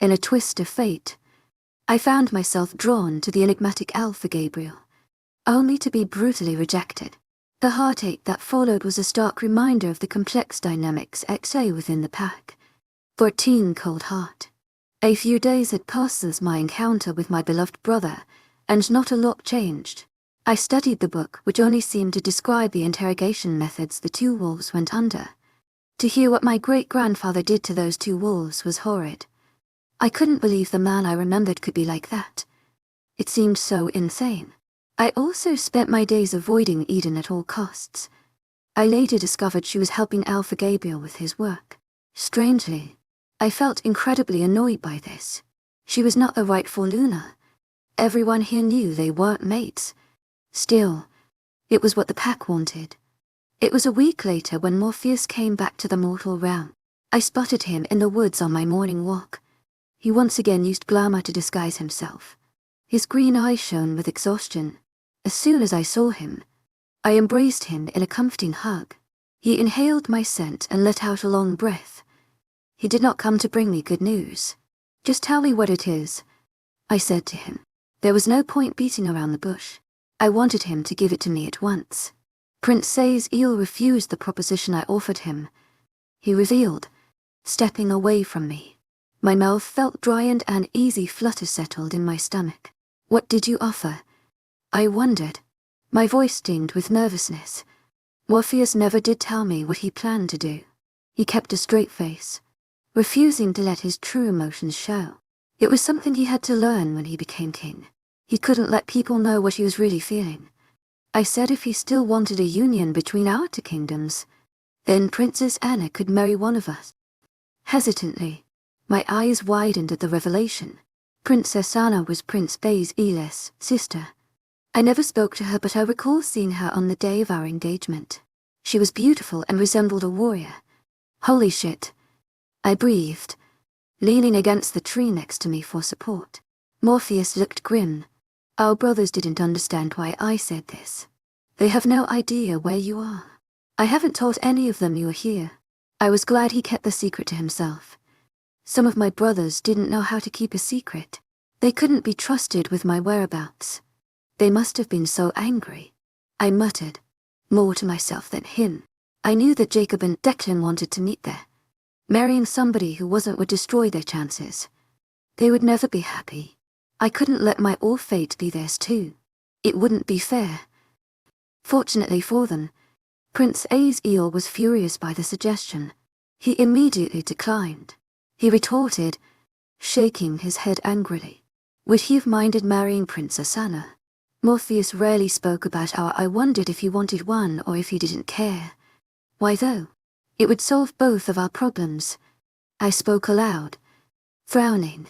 In a twist of fate, I found myself drawn to the enigmatic Alpha Gabriel, only to be brutally rejected. The heartache that followed was a stark reminder of the complex dynamics at play within the pack. 14 Cold Heart. A few days had passed since my encounter with my beloved brother, and not a lot changed. I studied the book, which only seemed to describe the interrogation methods the two wolves went under. To hear what my great-grandfather did to those two wolves was horrid. I couldn't believe the man I remembered could be like that. It seemed so insane. I also spent my days avoiding Eden at all costs. I later discovered she was helping Alpha Gabriel with his work. Strangely, I felt incredibly annoyed by this. She was not the rightful Luna. Everyone here knew they weren't mates. Still, it was what the pack wanted. It was a week later when Morpheus came back to the mortal realm. I spotted him in the woods on my morning walk. He once again used glamour to disguise himself. His green eyes shone with exhaustion. As soon as I saw him, I embraced him in a comforting hug. He inhaled my scent and let out a long breath. He did not come to bring me good news. "Just tell me what it is," I said to him. There was no point beating around the bush. I wanted him to give it to me at once. Prince Eel refused the proposition I offered him. He revealed, stepping away from me. My mouth felt dry and an uneasy flutter settled in my stomach. "What did you offer?" I wondered. My voice stinged with nervousness. Morpheus never did tell me what he planned to do. He kept a straight face, refusing to let his true emotions show. It was something he had to learn when he became king. He couldn't let people know what he was really feeling. I said if he still wanted a union between our two kingdoms, then Princess Anna could marry one of us. Hesitantly, my eyes widened at the revelation. Princess Anna was Prince Eel's sister. I never spoke to her, but I recall seeing her on the day of our engagement. She was beautiful and resembled a warrior. Holy shit, I breathed, leaning against the tree next to me for support. Morpheus looked grim. Our brothers didn't understand why I said this. They have no idea where you are. I haven't told any of them you are here. I was glad he kept the secret to himself. Some of my brothers didn't know how to keep a secret. They couldn't be trusted with my whereabouts. They must have been so angry. I muttered, more to myself than him. I knew that Jacob and Declan wanted to meet there. Marrying somebody who wasn't would destroy their chances. They would never be happy. I couldn't let my all fate be theirs too. It wouldn't be fair. Fortunately for them, Prince Eel was furious by the suggestion. He immediately declined. He retorted, shaking his head angrily. Would he have minded marrying Princess Anna? Morpheus rarely spoke about how I wondered if he wanted one or if he didn't care. Why though? It would solve both of our problems. I spoke aloud, frowning.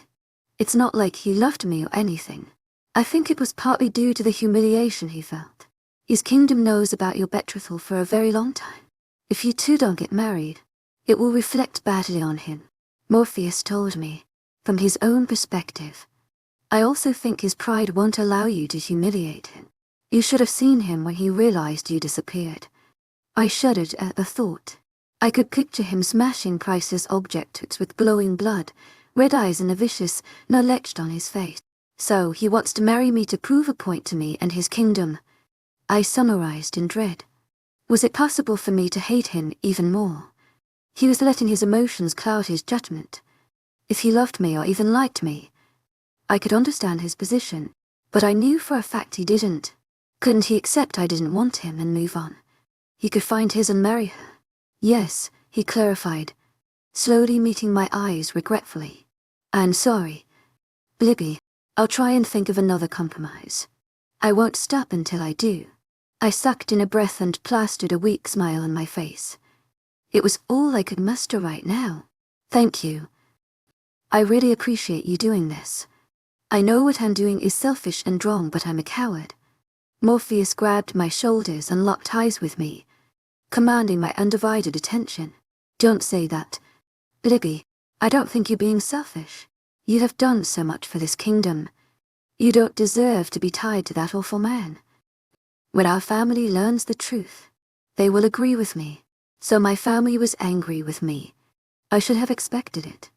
It's not like he loved me or anything. I think it was partly due to the humiliation he felt. His kingdom knows about your betrothal for a very long time. If you two don't get married, it will reflect badly on him. Morpheus told me, from his own perspective. I also think his pride won't allow you to humiliate him. You should have seen him when he realized you disappeared. I shuddered at the thought. I could picture him smashing priceless objects with glowing blood, red eyes and a vicious no leched on his face. So he wants to marry me to prove a point to me and his kingdom. I summarized in dread. Was it possible for me to hate him even more? He was letting his emotions cloud his judgment. If he loved me or even liked me, I could understand his position, but I knew for a fact he didn't. Couldn't he accept I didn't want him and move on? He could find his and marry her. Yes, he clarified, slowly meeting my eyes regretfully. I'm sorry, Libby. I'll try and think of another compromise. I won't stop until I do. I sucked in a breath and plastered a weak smile on my face. It was all I could muster right now. Thank you. I really appreciate you doing this. I know what I'm doing is selfish and wrong, but I'm a coward. Morpheus grabbed my shoulders and locked eyes with me, commanding my undivided attention. Don't say that, Libby. I don't think you're being selfish. You have done so much for this kingdom. You don't deserve to be tied to that awful man. When our family learns the truth, they will agree with me. So my family was angry with me. I should have expected it.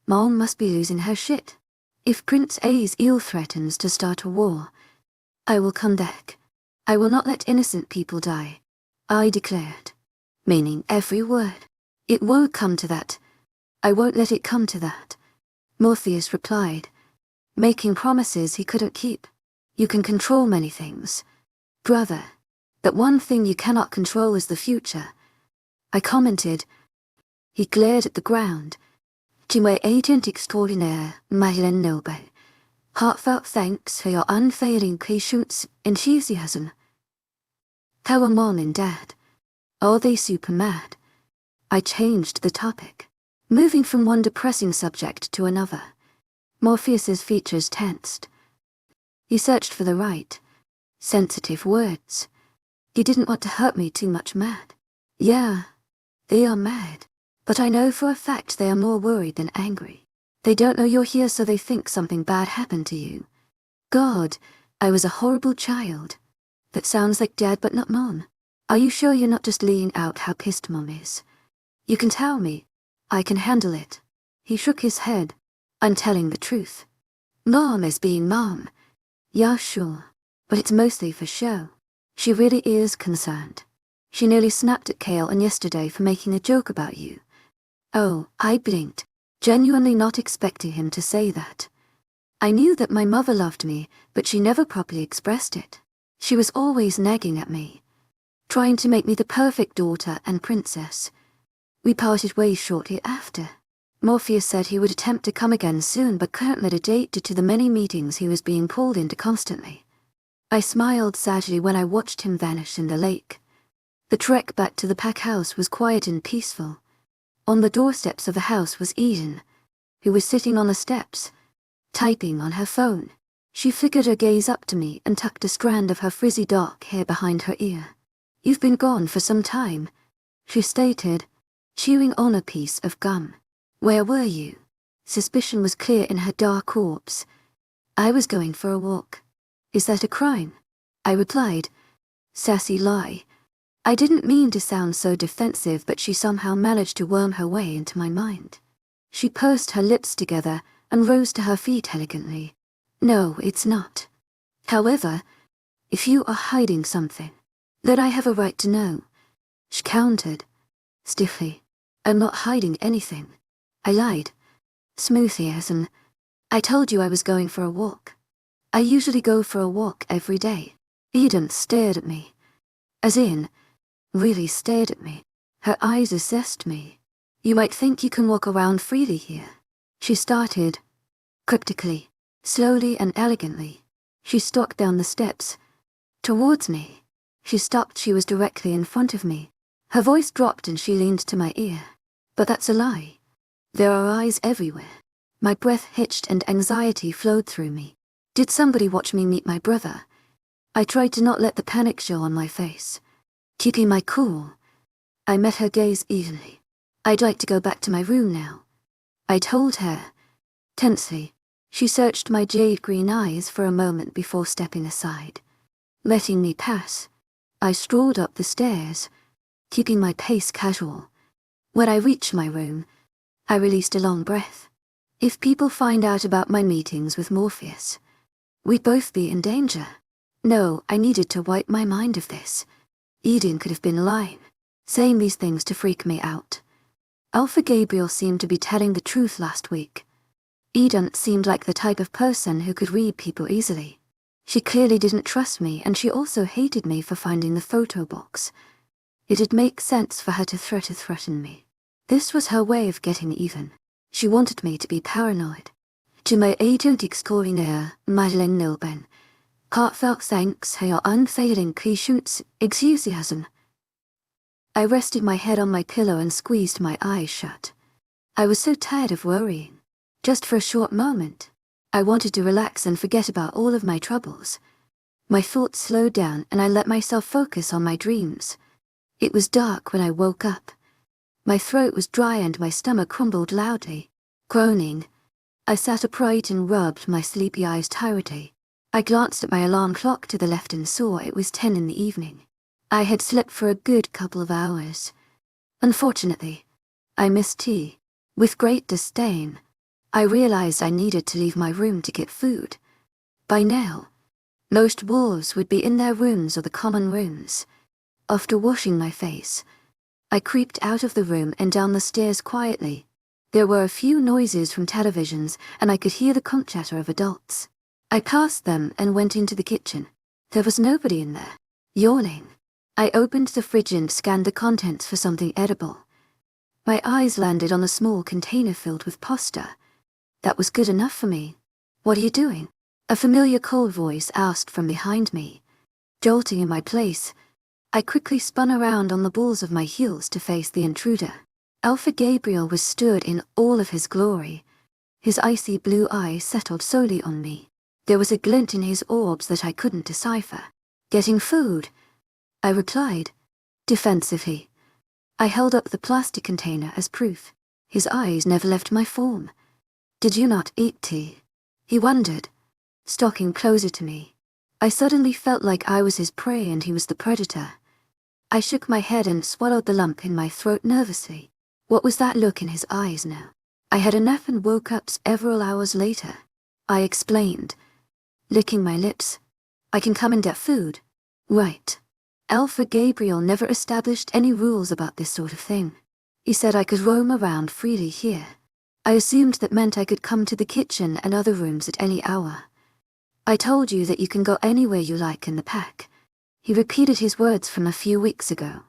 Mom must be losing her shit. If Prince Aziel threatens to start a war, I will come back. I will not let innocent people die. I declared, meaning every word. It won't come to that. I won't let it come to that. Morpheus replied, making promises he couldn't keep. You can control many things, brother, but one thing you cannot control is the future. I commented. He glared at the ground. To my agent extraordinaire, Madeleine Noble, heartfelt thanks for your unfailing patience, enthusiasm. How are Mom and Dad? Are they super mad? I changed the topic, moving from one depressing subject to another. Morpheus's features tensed. He searched for the right, sensitive words. He didn't want to hurt me too much. Mad. Yeah, they are mad. But I know for a fact they are more worried than angry. They don't know you're here, so they think something bad happened to you. God, I was a horrible child. That sounds like Dad but not Mom. Are you sure you're not just laying out how pissed Mom is? You can tell me. I can handle it. He shook his head. I'm telling the truth. Mom is being Mom. Yeah, sure. But it's mostly for show. She really is concerned. She nearly snapped at Kale and yesterday for making a joke about you. Oh, I blinked, genuinely not expecting him to say that. I knew that my mother loved me, but she never properly expressed it. She was always nagging at me, trying to make me the perfect daughter and princess. We parted ways shortly after. Morpheus said he would attempt to come again soon but couldn't let a date due to the many meetings he was being pulled into constantly. I smiled sadly when I watched him vanish in the lake. The trek back to the pack house was quiet and peaceful. On the doorsteps of the house was Eden, who was sitting on the steps, typing on her phone. She flickered her gaze up to me and tucked a strand of her frizzy dark hair behind her ear. You've been gone for some time, she stated, chewing on a piece of gum. Where were you? Suspicion was clear in her dark orbs. I was going for a walk. Is that a crime? I replied. Sassy lie. I didn't mean to sound so defensive, but she somehow managed to worm her way into my mind. She pursed her lips together and rose to her feet elegantly. No, it's not. However, if you are hiding something, then I have a right to know. She countered, stiffly. I'm not hiding anything. I lied. Smoothly as in, I told you I was going for a walk. I usually go for a walk every day. Eden stared at me. As in, really stared at me. Her eyes assessed me. You might think you can walk around freely here. She started, cryptically, slowly and elegantly. She stalked down the steps, towards me. She stopped. She was directly in front of me. Her voice dropped and she leaned to my ear. But that's a lie. There are eyes everywhere. My breath hitched and anxiety flowed through me. Did somebody watch me meet my brother? I tried to not let the panic show on my face. Keeping my cool, I met her gaze evenly. I'd like to go back to my room now, I told her, tensely. She searched my jade-green eyes for a moment before stepping aside. Letting me pass, I strolled up the stairs, keeping my pace casual. When I reached my room, I released a long breath. If people find out about my meetings with Morpheus, we'd both be in danger. No, I needed to wipe my mind of this. Eden could have been lying, saying these things to freak me out. Alpha Gabriel seemed to be telling the truth last week. Eden seemed like the type of person who could read people easily. She clearly didn't trust me, and she also hated me for finding the photo box. It'd make sense for her to threaten me. This was her way of getting even. She wanted me to be paranoid. To my agent extraordinaire, Madeleine Noble, heartfelt thanks for your unfailing patience, enthusiasm. I rested my head on my pillow and squeezed my eyes shut. I was so tired of worrying. Just for a short moment, I wanted to relax and forget about all of my troubles. My thoughts slowed down and I let myself focus on my dreams. It was dark when I woke up. My throat was dry and my stomach rumbled loudly. Groaning, I sat upright and rubbed my sleepy eyes tiredly. I glanced at my alarm clock to the left and saw it was 10 in the evening. I had slept for a good couple of hours. Unfortunately, I missed tea. With great disdain, I realized I needed to leave my room to get food. By now, most wolves would be in their rooms or the common rooms. After washing my face, I creeped out of the room and down the stairs quietly. There were a few noises from televisions, and I could hear the conch chatter of adults. I passed them and went into the kitchen. There was nobody in there. Yawning, I opened the fridge and scanned the contents for something edible. My eyes landed on a small container filled with pasta. That was good enough for me. "What are you doing?" A familiar cold voice asked from behind me. Jolting in my place, I quickly spun around on the balls of my heels to face the intruder. Alpha Gabriel was stood in all of his glory. His icy blue eyes settled solely on me. There was a glint in his orbs that I couldn't decipher. "Getting food," I replied, defensively. I held up the plastic container as proof. His eyes never left my form. "Did you not eat tea?" he wondered, stalking closer to me. I suddenly felt like I was his prey and he was the predator. I shook my head and swallowed the lump in my throat nervously. What was that look in his eyes now? I had a nap and woke up several hours later. I explained, licking my lips. "I can come and get food." "Right." Alpha Gabriel never established any rules about this sort of thing. He said I could roam around freely here. I assumed that meant I could come to the kitchen and other rooms at any hour. "I told you that you can go anywhere you like in the pack." He repeated his words from a few weeks ago.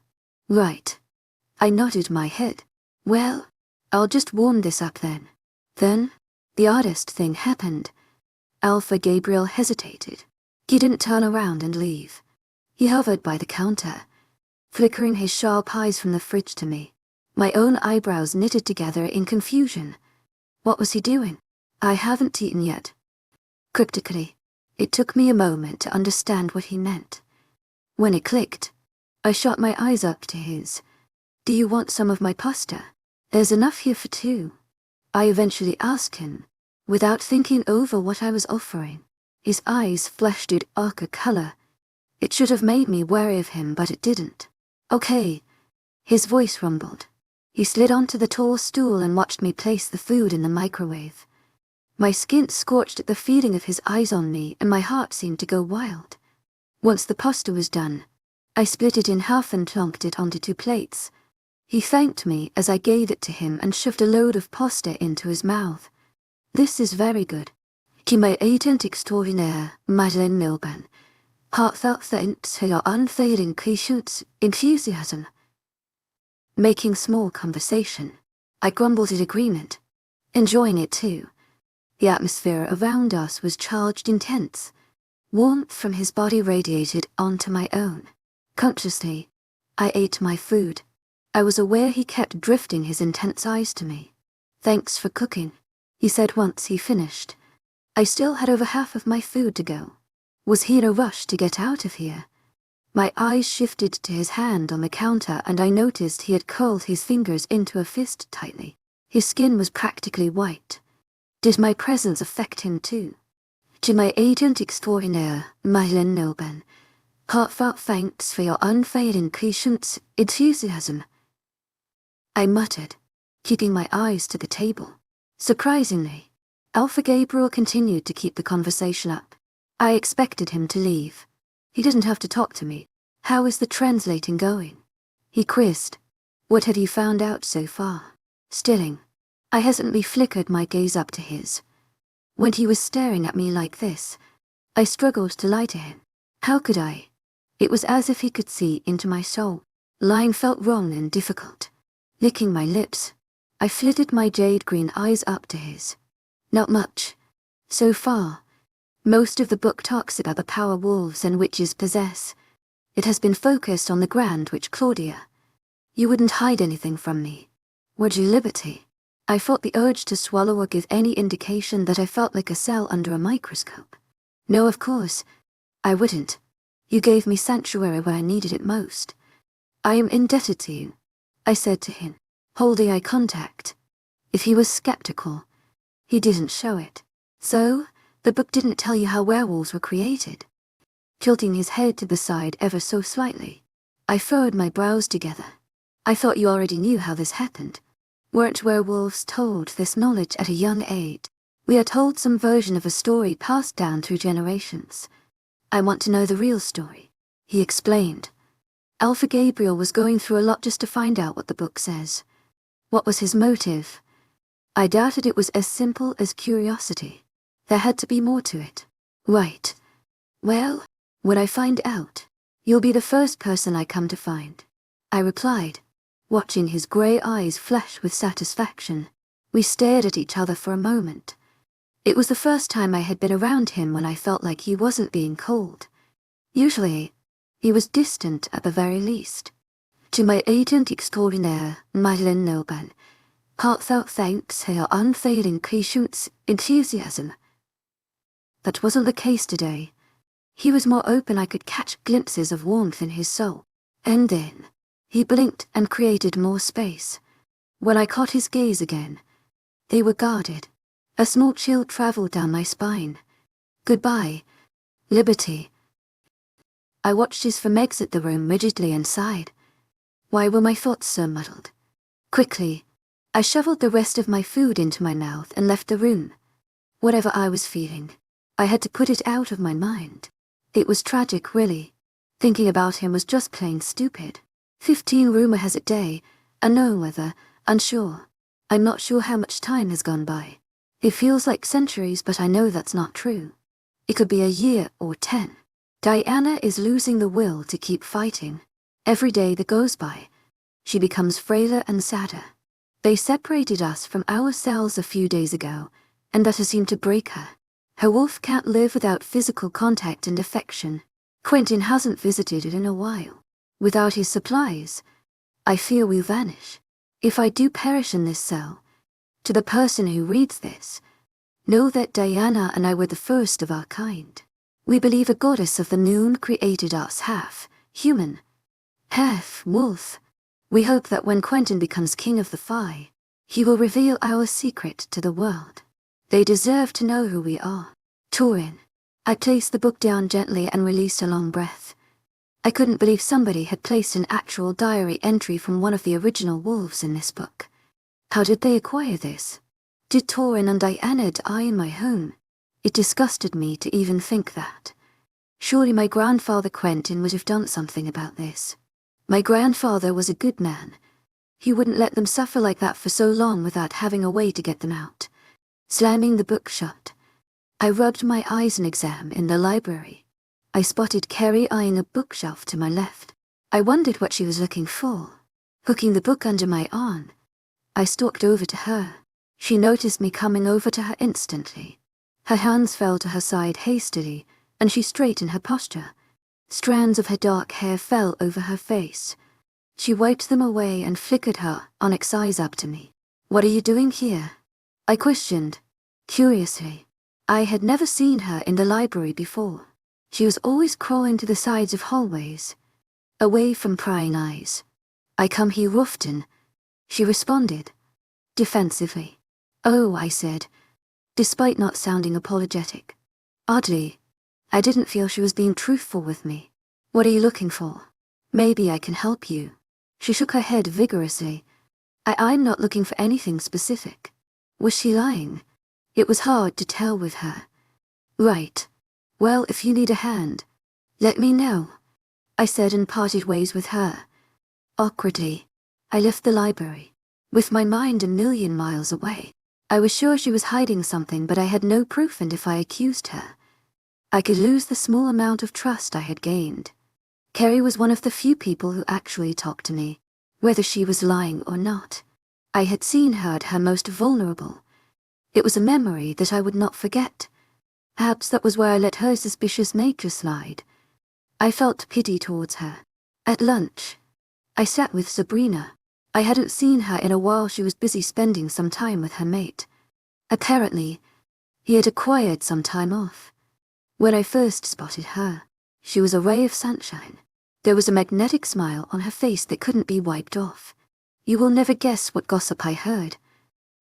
"Right." I nodded my head. "Well, I'll just warm this up then." Then, the oddest thing happened. Alpha Gabriel hesitated. He didn't turn around and leave. He hovered by the counter, flickering his sharp eyes from the fridge to me. My own eyebrows knitted together in confusion. What was he doing? "I haven't eaten yet." Cryptically, it took me a moment to understand what he meant. When it clicked, I shot my eyes up to his. "Do you want some of my pasta? There's enough here for two." I eventually asked him, without thinking over what I was offering. His eyes flashed an ochre color. It should have made me wary of him, but it didn't. "Okay." His voice rumbled. He slid onto the tall stool and watched me place the food in the microwave. My skin scorched at the feeling of his eyes on me, and my heart seemed to go wild. Once the pasta was done, I split it in half and plonked it onto 2 plates. He thanked me as I gave it to him and shoved a load of pasta into his mouth. "This is very good. Qui m'a agent extraordinaire, Madeleine Milban. Heartfelt thanks for your unfailing patience, enthusiasm." Making small conversation, I grumbled in agreement, enjoying it too. The atmosphere around us was charged intense. Warmth from his body radiated onto my own. Consciously, I ate my food. I was aware he kept drifting his intense eyes to me. "Thanks for cooking," he said once he finished. I still had over half of my food to go. Was he in a rush to get out of here? My eyes shifted to his hand on the counter and I noticed he had curled his fingers into a fist tightly. His skin was practically white. Did my presence affect him too? "To my agent extraordinaire, Madeleine Milban. Heartfelt thanks for your unfailing patience, enthusiasm." I muttered, keeping my eyes to the table. Surprisingly, Alpha Gabriel continued to keep the conversation up. I expected him to leave. He didn't have to talk to me. "How is the translating going?" he quizzed. "What had you found out so far?" Stilling, I hesitantly flickered my gaze up to his. When he was staring at me like this, I struggled to lie to him. How could I? It was as if he could see into my soul. Lying felt wrong and difficult. Licking my lips, I flitted my jade-green eyes up to his. "Not much. So far. Most of the book talks about the power wolves and witches possess. It has been focused on the Grand Witch Claudia. You wouldn't hide anything from me, would you, Liberty?" I fought the urge to swallow or give any indication that I felt like a cell under a microscope. "No, of course. I wouldn't. You gave me sanctuary where I needed it most. I am indebted to you," I said to him, holding eye contact. If he was skeptical, he didn't show it. "So, the book didn't tell you how werewolves were created?" Tilting his head to the side ever so slightly, I furrowed my brows together. "I thought you already knew how this happened." Weren't werewolves told this knowledge at a young age? We are told some version of a story passed down through generations. I want to know the real story, he explained. Alpha Gabriel was going through a lot just to find out what the book says. What was his motive? I doubted it was as simple as curiosity. There had to be more to it. Right. Well, when I find out, you'll be the first person I come to find, I replied, watching his grey eyes flash with satisfaction. We stared at each other for a moment. It was the first time I had been around him when I felt like he wasn't being cold. Usually, he was distant at the very least. To my agent extraordinaire, Madeleine Noban, heartfelt thanks for your unfailing patience, enthusiasm. That wasn't the case today. He was more open. I could catch glimpses of warmth in his soul. And then, he blinked and created more space. When I caught his gaze again, they were guarded. A small chill traveled down my spine. Goodbye, liberty. I watched his form exit the room rigidly and sighed. Why were my thoughts so muddled? Quickly, I shoveled the rest of my food into my mouth and left the room. Whatever I was feeling, I had to put it out of my mind. It was tragic, really. Thinking about him was just plain stupid. 15 rumor has it day, unknown weather, unsure. I'm not sure how much time has gone by. It feels like centuries, but I know that's not true. It could be a year or 10. Diana is losing the will to keep fighting. Every day that goes by, she becomes frailer and sadder. They separated us from ourselves a few days ago, and that has seemed to break her. Her wolf can't live without physical contact and affection. Quentin hasn't visited it in a while. Without his supplies, I fear we'll vanish. If I do perish in this cell, to the person who reads this, know that Diana and I were the first of our kind. We believe a goddess of the noon created us half human, half wolf. We hope that when Quentin becomes king of the Fae, he will reveal our secret to the world. They deserve to know who we are. Torin. I placed the book down gently and released a long breath. I couldn't believe somebody had placed an actual diary entry from one of the original wolves in this book. How did they acquire this? Did Torin and Diana die in my home? It disgusted me to even think that. Surely my grandfather Quentin would have done something about this. My grandfather was a good man. He wouldn't let them suffer like that for so long without having a way to get them out. Slamming the book shut, I rubbed my eyes in exam in the library. I spotted Carrie eyeing a bookshelf to my left. I wondered what she was looking for. Hooking the book under my arm, I stalked over to her. She noticed me coming over to her instantly. Her hands fell to her side hastily, and she straightened her posture. Strands of her dark hair fell over her face. She wiped them away and flickered her onyx eyes up to me. "What are you doing here?" I questioned, curiously. I had never seen her in the library before. She was always crawling to the sides of hallways, away from prying eyes. "I come here often," she responded, defensively. "Oh," I said, despite not sounding apologetic. Oddly, I didn't feel she was being truthful with me. "What are you looking for? Maybe I can help you." She shook her head vigorously. I'm not looking for anything specific." Was she lying? It was hard to tell with her. "Right. Well, if you need a hand, let me know," I said and parted ways with her. Awkwardly, I left the library, with my mind a million miles away. I was sure she was hiding something, but I had no proof, and if I accused her, I could lose the small amount of trust I had gained. Carrie was one of the few people who actually talked to me, whether she was lying or not. I had seen her at her most vulnerable. It was a memory that I would not forget. Perhaps that was where I let her suspicious nature slide. I felt pity towards her. At lunch, I sat with Sabrina. I hadn't seen her in a while. She was busy spending some time with her mate. Apparently, he had acquired some time off. When I first spotted her, she was a ray of sunshine. There was a magnetic smile on her face that couldn't be wiped off. "You will never guess what gossip I heard,"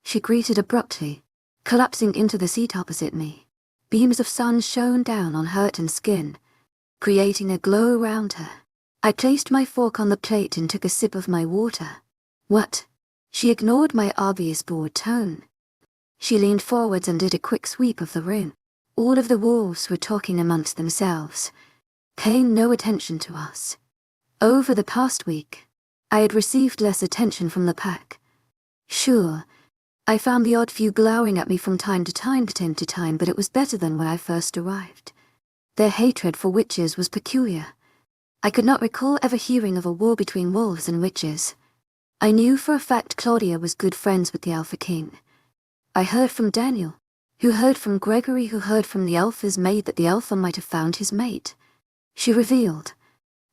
she greeted abruptly, collapsing into the seat opposite me. Beams of sun shone down on hurt and skin, creating a glow around her. I placed my fork on the plate and took a sip of my water. "What?" She ignored my obvious bored tone. She leaned forwards and did a quick sweep of the room. All of the wolves were talking amongst themselves, paying no attention to us. Over the past week, I had received less attention from the pack. Sure, I found the odd few glowering at me from time to time, but it was better than when I first arrived. Their hatred for witches was peculiar. I could not recall ever hearing of a war between wolves and witches. I knew for a fact Claudia was good friends with the Alpha King. I heard from Daniel, who heard from Gregory, who heard from the Alpha's maid that the Alpha might have found his mate. She revealed,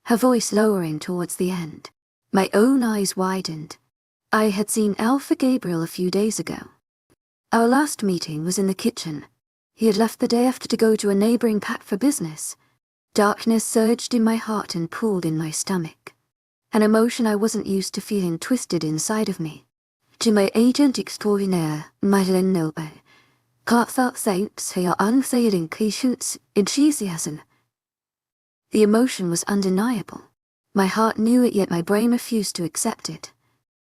her voice lowering towards the end. My own eyes widened. I had seen Alpha Gabriel a few days ago. Our last meeting was in the kitchen. He had left the day after to go to a neighboring pack for business. Darkness surged in my heart and pooled in my stomach. An emotion I wasn't used to feeling twisted inside of me. To my agent extraordinaire, Madeleine Noble. Heartfelt thanks for your unfailing patience, enthusiasm. The emotion was undeniable. My heart knew it, yet my brain refused to accept it.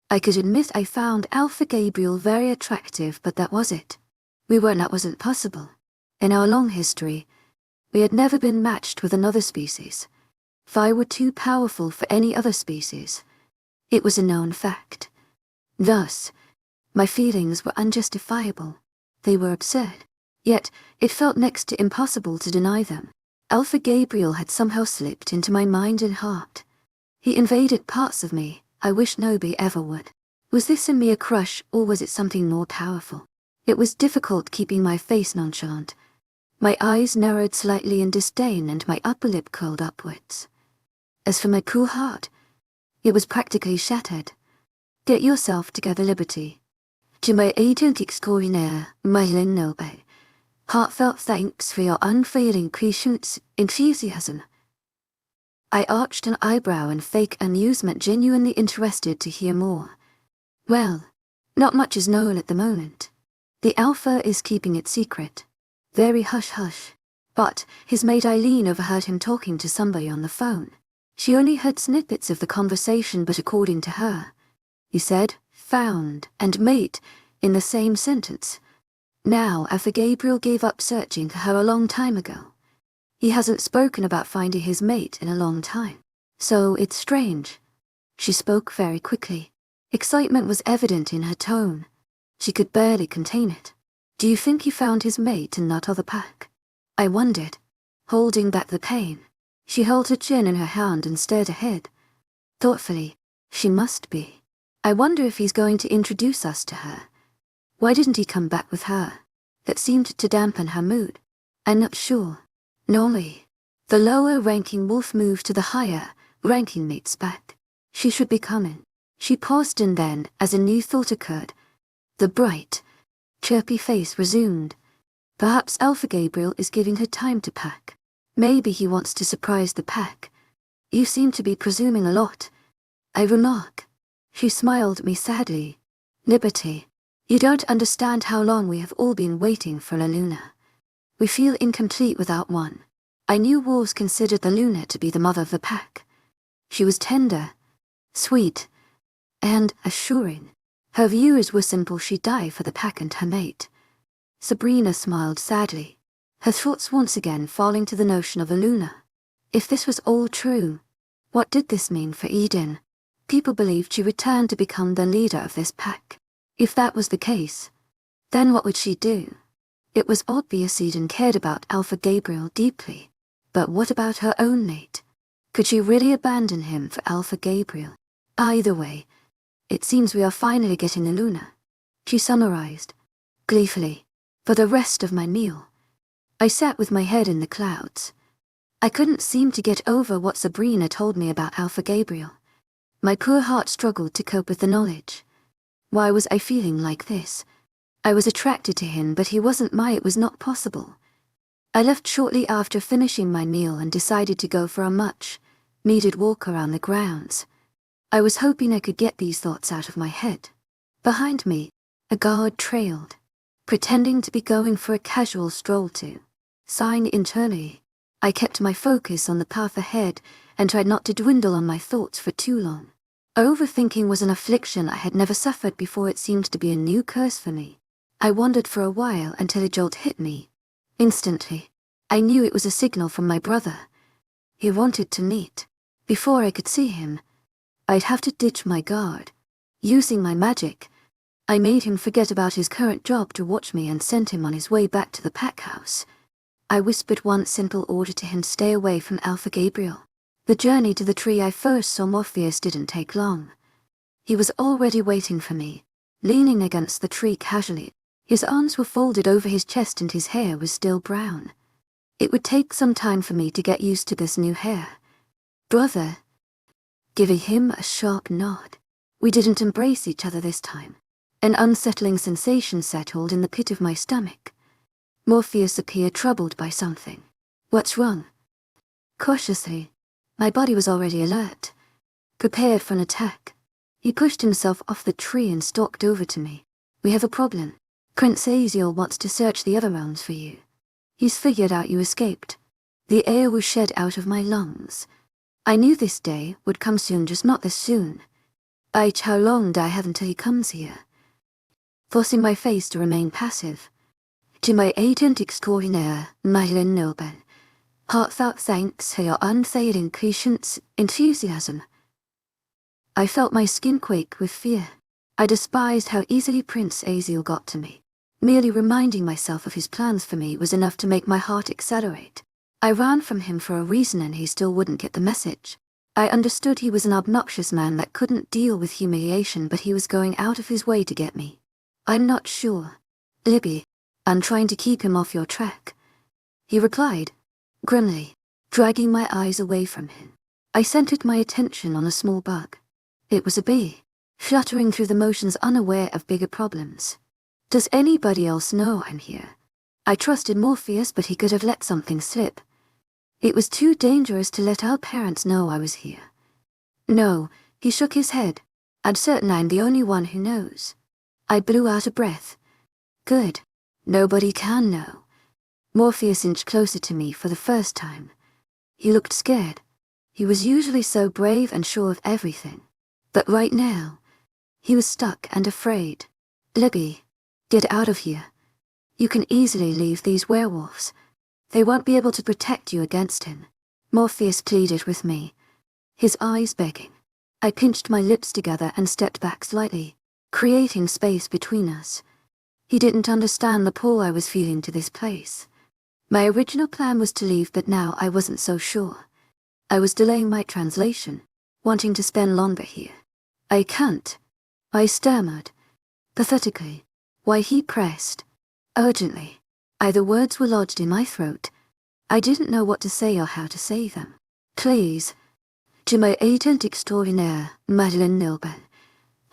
I could admit I found Alpha Gabriel very attractive, but that was it. That wasn't possible. In our long history, we had never been matched with another species. I were too powerful for any other species. It was a known fact. Thus, my feelings were unjustifiable. They were absurd. Yet, it felt next to impossible to deny them. Alpha Gabriel had somehow slipped into my mind and heart. He invaded parts of me I wish nobody ever would. Was this a mere crush, or was it something more powerful? It was difficult keeping my face nonchalant. My eyes narrowed slightly in disdain and my upper lip curled upwards. As for my cool heart, it was practically shattered. Get yourself together, Liberty. To my agent extraordinaire, Madeleine Noble. Heartfelt thanks for your unfailing patience, enthusiasm. I arched an eyebrow in fake amusement, genuinely interested to hear more. Well, not much is known at the moment. The Alpha is keeping it secret. Very hush-hush. But his maid Eileen overheard him talking to somebody on the phone. She only heard snippets of the conversation, but according to her, he said found and mate in the same sentence. Now, Alpha Gabriel gave up searching for her a long time ago. He hasn't spoken about finding his mate in a long time. So it's strange. She spoke very quickly. Excitement was evident in her tone. She could barely contain it. Do you think he found his mate in that other pack? I wondered. Holding back the pain, she held her chin in her hand and stared ahead. Thoughtfully, she must be. I wonder if he's going to introduce us to her. Why didn't he come back with her? That seemed to dampen her mood. I'm not sure. Normally, the lower-ranking wolf moved to the higher-ranking mate's back. She should be coming. She paused, and then, as a new thought occurred, the bright, chirpy face resumed. Perhaps Alpha Gabriel is giving her time to pack. Maybe he wants to surprise the pack. You seem to be presuming a lot, I remark. She smiled at me sadly. Liberty, you don't understand how long we have all been waiting for La Luna. We feel incomplete without one. I knew wolves considered the Luna to be the mother of the pack. She was tender, sweet, and assuring. Her views were simple: she'd die for the pack and her mate. Sabrina smiled sadly, her thoughts once again falling to the notion of a Luna. If this was all true, what did this mean for Eden? People believed she returned to become the leader of this pack. If that was the case, then what would she do? It was obvious Eden cared about Alpha Gabriel deeply. But what about her own mate? Could she really abandon him for Alpha Gabriel? Either way, it seems we are finally getting a Luna, she summarized, gleefully. For the rest of my meal, I sat with my head in the clouds. I couldn't seem to get over what Sabrina told me about Alpha Gabriel. My poor heart struggled to cope with the knowledge. Why was I feeling like this? I was attracted to him, but he wasn't it was not possible. I left shortly after finishing my meal and decided to go for a much-needed walk around the grounds. I was hoping I could get these thoughts out of my head. Behind me, a guard trailed, pretending to be going for a casual stroll too. Sighing internally, I kept my focus on the path ahead and tried not to dwindle on my thoughts for too long. Overthinking was an affliction I had never suffered before. It seemed to be a new curse for me. I wandered for a while until a jolt hit me. Instantly, I knew it was a signal from my brother. He wanted to meet. Before I could see him, I'd have to ditch my guard. Using my magic, I made him forget about his current job to watch me and sent him on his way back to the pack house. I whispered one simple order to him: stay away from Alpha Gabriel. The journey to the tree I first saw Morpheus didn't take long. He was already waiting for me, leaning against the tree casually. His arms were folded over his chest and his hair was still brown. It would take some time for me to get used to this new hair. Brother, giving him a sharp nod. We didn't embrace each other this time. An unsettling sensation settled in the pit of my stomach. Morpheus appeared troubled by something. What's wrong? Cautiously, my body was already alert, prepared for an attack. He pushed himself off the tree and stalked over to me. We have a problem. Prince Aziel wants to search the other realms for you. He's figured out you escaped. The air was shed out of my lungs. I knew this day would come soon, just not this soon. How long do I have until he comes here? Forcing my face to remain passive. To my agent extraordinaire, Madeline Nobel. Heartfelt thanks for your unfailing patience, enthusiasm. I felt my skin quake with fear. I despised how easily Prince Aziel got to me. Merely reminding myself of his plans for me was enough to make my heart accelerate. I ran from him for a reason and he still wouldn't get the message. I understood he was an obnoxious man that couldn't deal with humiliation, but he was going out of his way to get me. I'm not sure. Libby, I'm trying to keep him off your track, he replied, grimly, dragging my eyes away from him. I centered my attention on a small bug. It was a bee, fluttering through the motions, unaware of bigger problems. Does anybody else know I'm here? I trusted Morpheus, but he could have let something slip. It was too dangerous to let our parents know I was here. No, he shook his head. I'm certain I'm the only one who knows. I blew out a breath. Good. Nobody can know. Morpheus inched closer to me for the first time. He looked scared. He was usually so brave and sure of everything. But right now, he was stuck and afraid. Libby, get out of here. You can easily leave these werewolves. They won't be able to protect you against him. Morpheus pleaded with me, his eyes begging. I pinched my lips together and stepped back slightly, creating space between us. He didn't understand the pull I was feeling to this place. My original plan was to leave, but now I wasn't so sure. I was delaying my translation, wanting to spend longer here. I can't, I stammered, pathetically. Why, he pressed, urgently. The words were lodged in my throat. I didn't know what to say or how to say them. Please, to my agent extraordinaire, Madeline Nobel.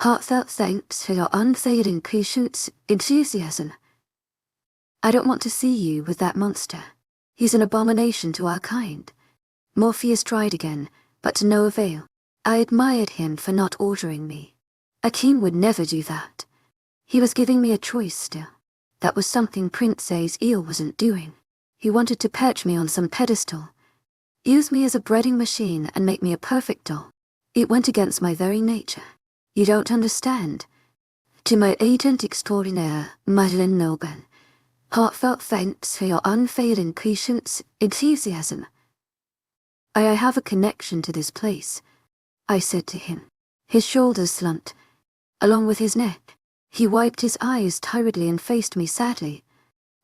Heartfelt thanks for your unfailing patience, enthusiasm. I don't want to see you with that monster. He's an abomination to our kind. Morpheus tried again, but to no avail. I admired him for not ordering me. A king would never do that. He was giving me a choice still. That was something Prince Aziel wasn't doing. He wanted to perch me on some pedestal, use me as a breeding machine and make me a perfect doll. It went against my very nature. You don't understand. To my agent extraordinaire, Madeline Nobel. Heartfelt thanks for your unfailing patience, enthusiasm. I have a connection to this place, I said to him. His shoulders slumped, along with his neck. He wiped his eyes tiredly and faced me sadly.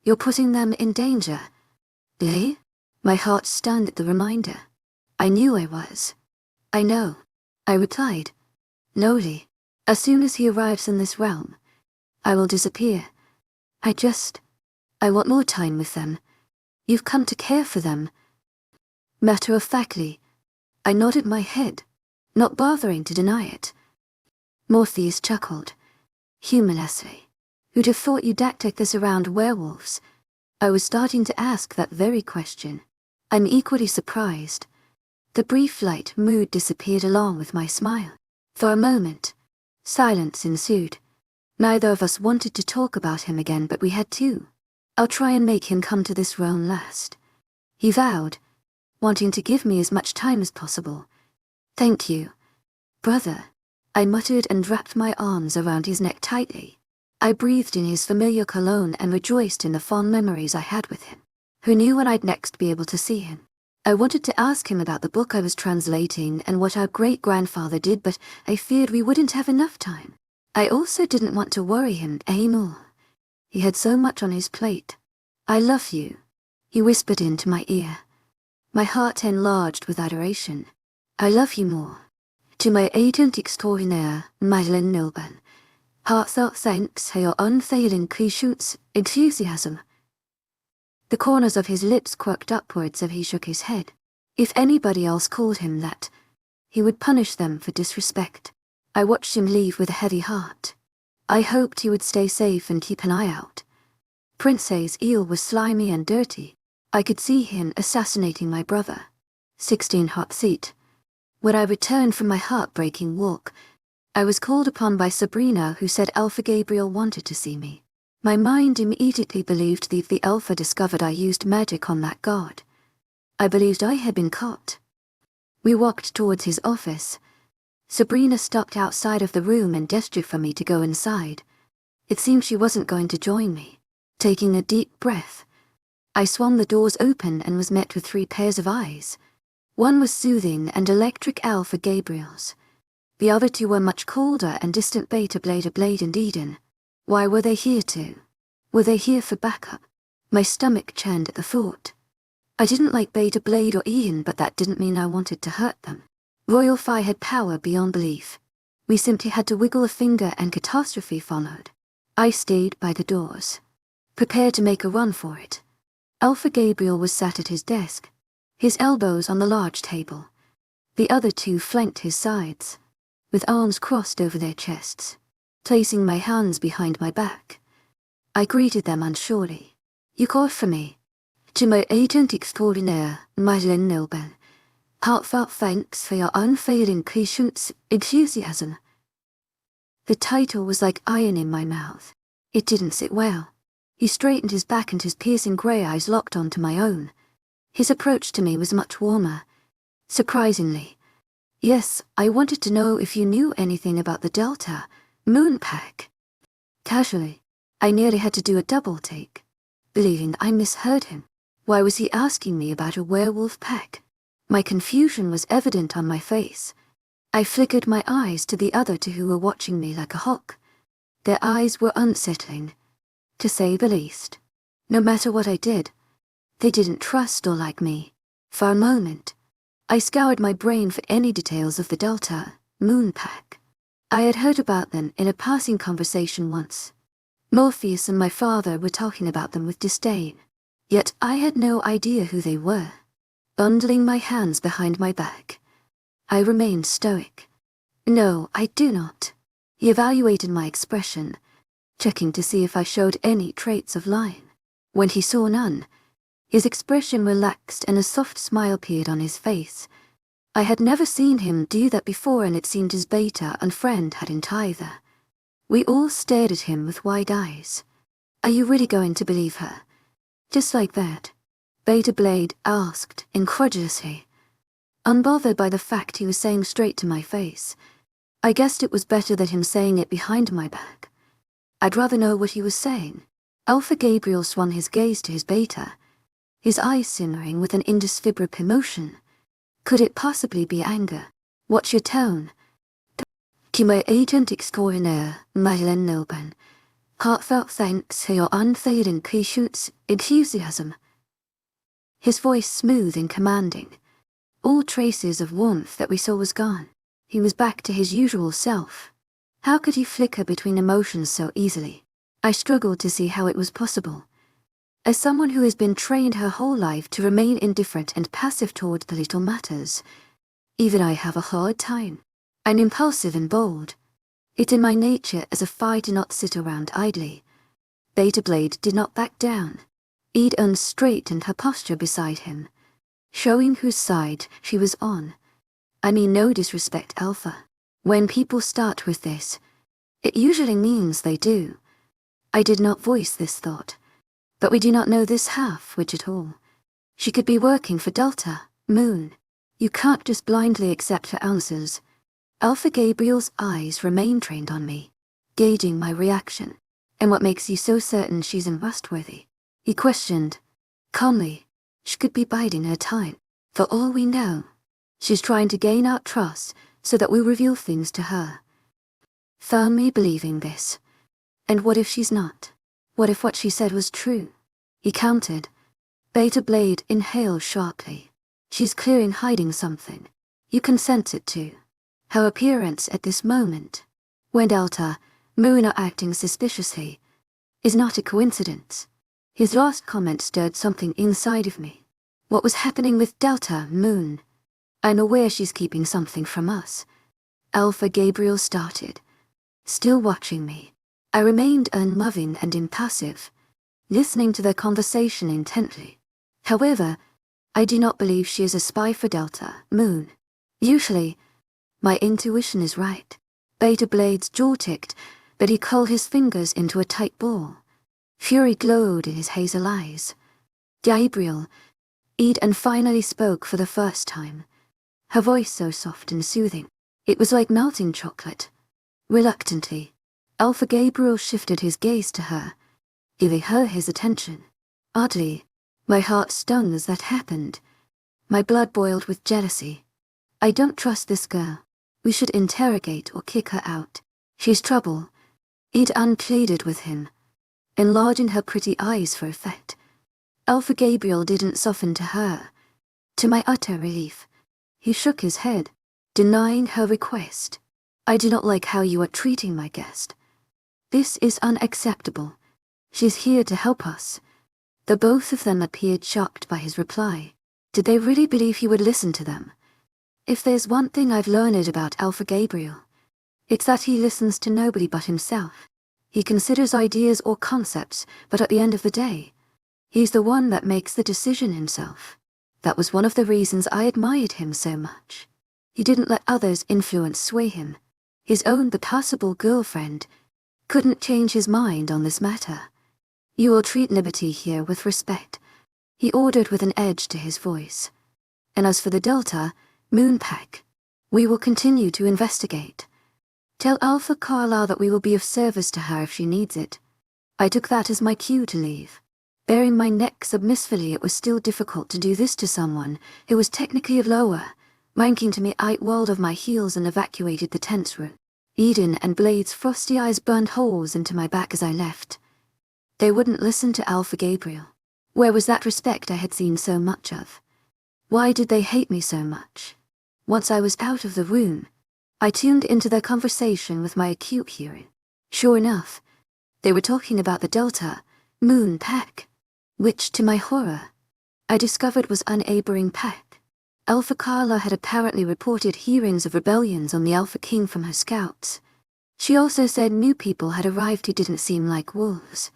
You're putting them in danger. Eh? My heart stunned at the reminder. I knew I was. I know, I replied. Noli, as soon as he arrives in this realm, I will disappear. I want more time with them. You've come to care for them. Matter-of-factly, I nodded my head, not bothering to deny it. Morpheus chuckled, humorlessly. Who'd have thought you'd act like this around werewolves? I was starting to ask that very question. I'm equally surprised. The brief light mood disappeared along with my smile. For a moment, silence ensued. Neither of us wanted to talk about him again, but we had to. I'll try and make him come to this realm last, he vowed, wanting to give me as much time as possible. Thank you, brother. I muttered and wrapped my arms around his neck tightly. I breathed in his familiar cologne and rejoiced in the fond memories I had with him. Who knew when I'd next be able to see him? I wanted to ask him about the book I was translating and what our great-grandfather did, but I feared we wouldn't have enough time. I also didn't want to worry him anymore. He had so much on his plate. "I love you," he whispered into my ear. My heart enlarged with adoration. "I love you more. To my agent extraordinaire, Madeline Milburn, heartfelt thanks for your unfailing patience, enthusiasm." The corners of his lips quirked upwards as he shook his head. If anybody else called him that, he would punish them for disrespect. I watched him leave with a heavy heart. I hoped he would stay safe and keep an eye out. Princess Eel was slimy and dirty. I could see him assassinating my brother. 16 hot seat. When I returned from my heartbreaking walk, I was called upon by Sabrina, who said Alpha Gabriel wanted to see me. My mind immediately believed that the Alpha discovered I used magic on that god. I believed I had been caught. We walked towards his office. Sabrina stopped outside of the room and gestured for me to go inside. It seemed she wasn't going to join me. Taking a deep breath, I swung the doors open and was met with 3 pairs of eyes. One was soothing and electric Alpha Gabriel's. The other 2 were much colder and distant Beta Blade and Eden. Why were they here too? Were they here for backup? My stomach churned at the thought. I didn't like Beta Blade or Eden, but that didn't mean I wanted to hurt them. Royal Phi had power beyond belief. We simply had to wiggle a finger and catastrophe followed. I stayed by the doors, prepared to make a run for it. Alpha Gabriel was sat at his desk, his elbows on the large table. The other 2 flanked his sides, with arms crossed over their chests, placing my hands behind my back. I greeted them unsurely. "You called for me. To my agent extraordinaire, Madeline Milburn, heartfelt thanks for your unfailing patience, enthusiasm." The title was like iron in my mouth. It didn't sit well. He straightened his back and his piercing grey eyes locked onto my own. His approach to me was much warmer. Surprisingly. "Yes, I wanted to know if you knew anything about the Delta Moon Pack." Casually, I nearly had to do a double take, believing I misheard him. Why was he asking me about a werewolf pack? My confusion was evident on my face. I flickered my eyes to the other 2 who were watching me like a hawk. Their eyes were unsettling, to say the least. No matter what I did, they didn't trust or like me. For a moment, I scoured my brain for any details of the Delta Moon Pack. I had heard about them in a passing conversation once. Morpheus and my father were talking about them with disdain. Yet I had no idea who they were. Bundling my hands behind my back, I remained stoic. "No, I do not." He evaluated my expression, checking to see if I showed any traits of lying. When he saw none, his expression relaxed and a soft smile appeared on his face. I had never seen him do that before, and it seemed his beta and friend hadn't either. We all stared at him with wide eyes. "Are you really going to believe her? Just like that?" Beta Blade asked incredulously, unbothered by the fact he was saying straight to my face. I guessed it was better than him saying it behind my back. I'd rather know what he was saying. Alpha Gabriel swung his gaze to his beta, his eyes simmering with an indescribable emotion. Could it possibly be anger? "What's your tone?" "To my agent extraordinaire, Madeline Milburn, heartfelt thanks for your unfailing patience, enthusiasm." His voice smooth and commanding. All traces of warmth that we saw was gone. He was back to his usual self. How could he flicker between emotions so easily? I struggled to see how it was possible. As someone who has been trained her whole life to remain indifferent and passive toward the little matters, even I have a hard time. I'm impulsive and bold. It's in my nature as a Phi to not sit around idly. Beta Blade did not back down. Eden straightened her posture beside him, showing whose side she was on. I mean no disrespect, Alpha. When people start with this, it usually means they do. I did not voice this thought. But we do not know this half, which at all. She could be working for Delta Moon. You can't just blindly accept her answers. Alpha Gabriel's eyes remain trained on me, gauging my reaction. And what makes you so certain she's untrustworthy? He questioned, calmly. She could be biding her time. For all we know, she's trying to gain our trust so that we reveal things to her. Firmly believing this. And what if she's not? What if what she said was true? He countered. Beta Blade inhaled sharply. She's clearly hiding something. You can sense it too. Her appearance at this moment, when Delta, Moon are acting suspiciously, is not a coincidence. His last comment stirred something inside of me. What was happening with Delta, Moon? I'm aware she's keeping something from us. Alpha Gabriel started. Still watching me, I remained unmoving and impassive, listening to their conversation intently. However, I do not believe she is a spy for Delta, Moon. Usually, my intuition is right. Beta Blade's jaw ticked, but he curled his fingers into a tight ball. Fury glowed in his hazel eyes. Gabriel, Eden finally spoke for the first time. Her voice so soft and soothing, it was like melting chocolate. Reluctantly, Alpha Gabriel shifted his gaze to her, giving her his attention. Oddly, my heart stung as that happened. My blood boiled with jealousy. I don't trust this girl. We should interrogate or kick her out. She's trouble. Eden pleaded with him, enlarging her pretty eyes for effect. Alpha Gabriel didn't soften to her. To my utter relief, he shook his head, denying her request. I do not like how you are treating my guest. This is unacceptable. She's here to help us. The both of them appeared shocked by his reply. Did they really believe he would listen to them? If there's one thing I've learned about Alpha Gabriel, it's that he listens to nobody but himself. He considers ideas or concepts, but at the end of the day, he's the one that makes the decision himself. That was one of the reasons I admired him so much. He didn't let others' influence sway him. His own possible girlfriend couldn't change his mind on this matter. You will treat Liberty here with respect, he ordered with an edge to his voice. And as for the Delta, Moon Pack, we will continue to investigate. Tell Alpha Carlisle that we will be of service to her if she needs it. I took that as my cue to leave. Bearing my neck submissively, it was still difficult to do this to someone who was technically of lower ranking to me. I whirled off my heels and evacuated the tense room. Eden and Blade's frosty eyes burned holes into my back as I left. They wouldn't listen to Alpha Gabriel. Where was that respect I had seen so much of? Why did they hate me so much? Once I was out of the room, I tuned into their conversation with my acute hearing. Sure enough, they were talking about the Delta, Moon Pack, which, to my horror, I discovered was an neighboring pack. Alpha Carla had apparently reported hearings of rebellions on the Alpha King from her scouts. She also said new people had arrived who didn't seem like wolves.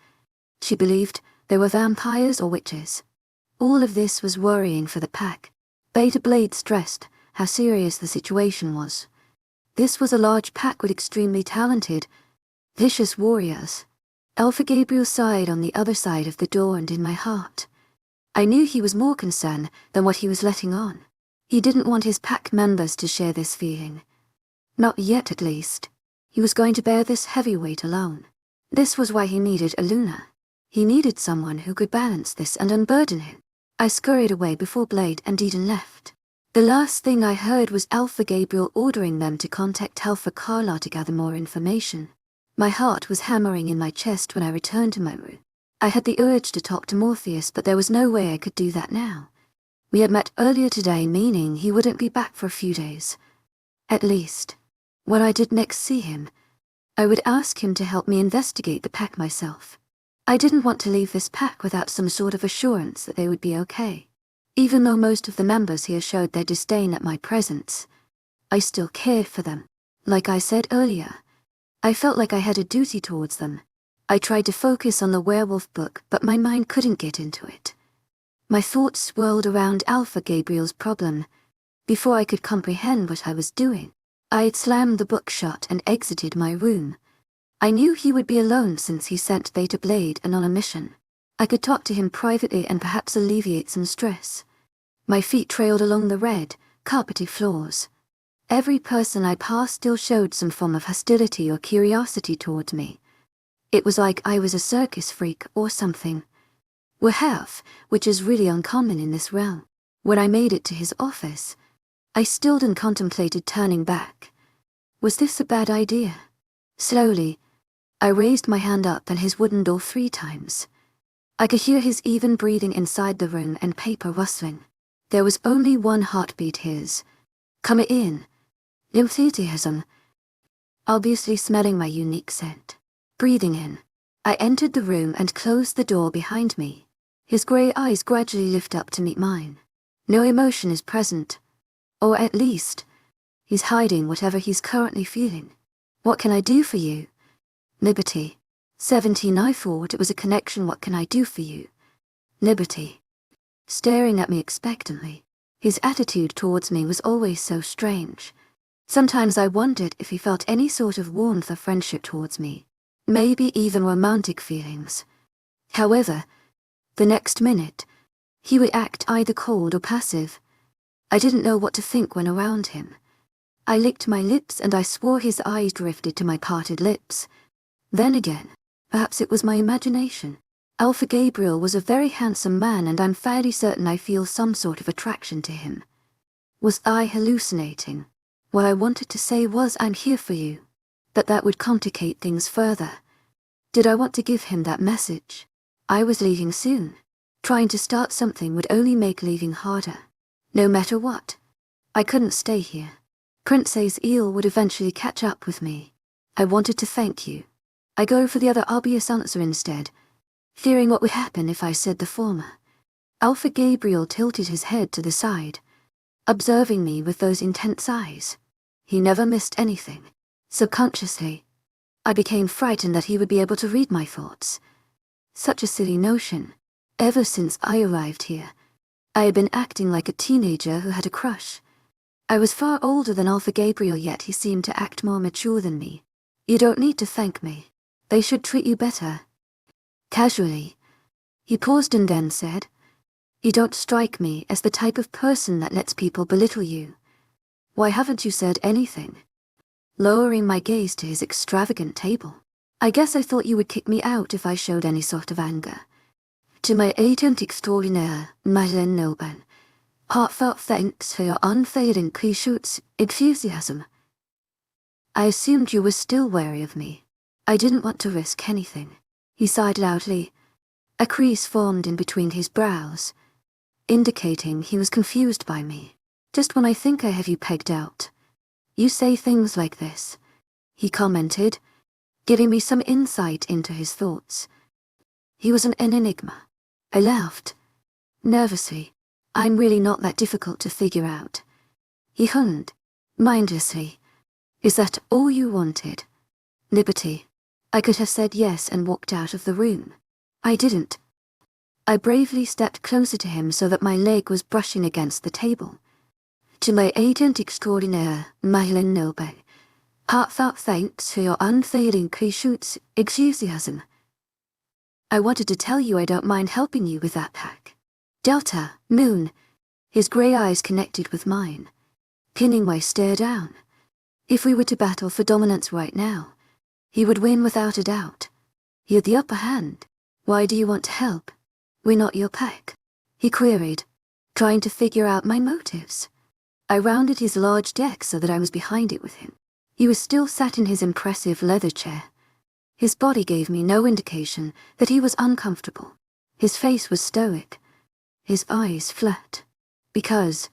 She believed they were vampires or witches. All of this was worrying for the pack. Beta Blade stressed how serious the situation was. This was a large pack with extremely talented, vicious warriors. Alpha Gabriel sighed on the other side of the door, and in my heart, I knew he was more concerned than what he was letting on. He didn't want his pack members to share this feeling. Not yet, at least. He was going to bear this heavy weight alone. This was why he needed a Luna. He needed someone who could balance this and unburden him. I scurried away before Blade and Eden left. The last thing I heard was Alpha Gabriel ordering them to contact Alpha Carla to gather more information. My heart was hammering in my chest when I returned to my room. I had the urge to talk to Morpheus, but there was no way I could do that now. We had met earlier today, meaning he wouldn't be back for a few days. At least, when I did next see him, I would ask him to help me investigate the pack myself. I didn't want to leave this pack without some sort of assurance that they would be okay. Even though most of the members here showed their disdain at my presence, I still cared for them. Like I said earlier, I felt like I had a duty towards them. I tried to focus on the werewolf book, but my mind couldn't get into it. My thoughts swirled around Alpha Gabriel's problem. Before I could comprehend what I was doing, I had slammed the book shut and exited my room. I knew he would be alone since he sent Beta Blade on a mission. I could talk to him privately and perhaps alleviate some stress. My feet trailed along the red, carpeted floors. Every person I passed still showed some form of hostility or curiosity towards me. It was like I was a circus freak or something. Werewolf, which is really uncommon in this realm. When I made it to his office, I stilled and contemplated turning back. Was this a bad idea? Slowly, I raised my hand up and his wooden door 3 times. I could hear his even breathing inside the room and paper rustling. There was only one heartbeat, his. Come in. Enthusiasm. Obviously smelling my unique scent. Breathing in. I entered the room and closed the door behind me. His grey eyes gradually lift up to meet mine. No emotion is present. Or at least, he's hiding whatever he's currently feeling. What can I do for you? Liberty. 17. I thought it was a connection. What can I do for you? Liberty. Staring at me expectantly. His attitude towards me was always so strange. Sometimes I wondered if he felt any sort of warmth or friendship towards me. Maybe even romantic feelings. However, the next minute, he would act either cold or passive. I didn't know what to think when around him. I licked my lips and I swore his eyes drifted to my parted lips. Then again, perhaps it was my imagination. Alpha Gabriel was a very handsome man and I'm fairly certain I feel some sort of attraction to him. Was I hallucinating? What I wanted to say was I'm here for you. But that would complicate things further. Did I want to give him that message? I was leaving soon. Trying to start something would only make leaving harder. No matter what. I couldn't stay here. Princess Eel would eventually catch up with me. I wanted to thank you. I go for the other obvious answer instead, fearing what would happen if I said the former. Alpha Gabriel tilted his head to the side, observing me with those intense eyes. He never missed anything. Subconsciously, I became frightened that he would be able to read my thoughts. Such a silly notion. Ever since I arrived here, I had been acting like a teenager who had a crush. I was far older than Alpha Gabriel, yet he seemed to act more mature than me. You don't need to thank me. They should treat you better. Casually, he paused and then said, You don't strike me as the type of person that lets people belittle you. Why haven't you said anything? Lowering my gaze to his extravagant table. I guess I thought you would kick me out if I showed any sort of anger. To my agent extraordinaire, Madeleine Nilban, heartfelt thanks for your unfailing Clichut's enthusiasm. I assumed you were still wary of me. I didn't want to risk anything. He sighed loudly. A crease formed in between his brows, indicating he was confused by me. Just when I think I have you pegged out, you say things like this, he commented, giving me some insight into his thoughts. He was an enigma. I laughed. Nervously. I'm really not that difficult to figure out. He hummed, mindlessly. Is that all you wanted? Liberty. I could have said yes and walked out of the room. I didn't. I bravely stepped closer to him so that my leg was brushing against the table. To my agent extraordinaire, Madeleine Nilban, heartfelt thanks for your unfailing Clichut's enthusiasm. I wanted to tell you I don't mind helping you with that pack. Delta, Moon. His grey eyes connected with mine, pinning my stare down. If we were to battle for dominance right now, he would win without a doubt. He had the upper hand. Why do you want to help? We're not your pack, he queried, trying to figure out my motives. I rounded his large deck so that I was behind it with him. He was still sat in his impressive leather chair. His body gave me no indication that he was uncomfortable. His face was stoic, his eyes flat. Because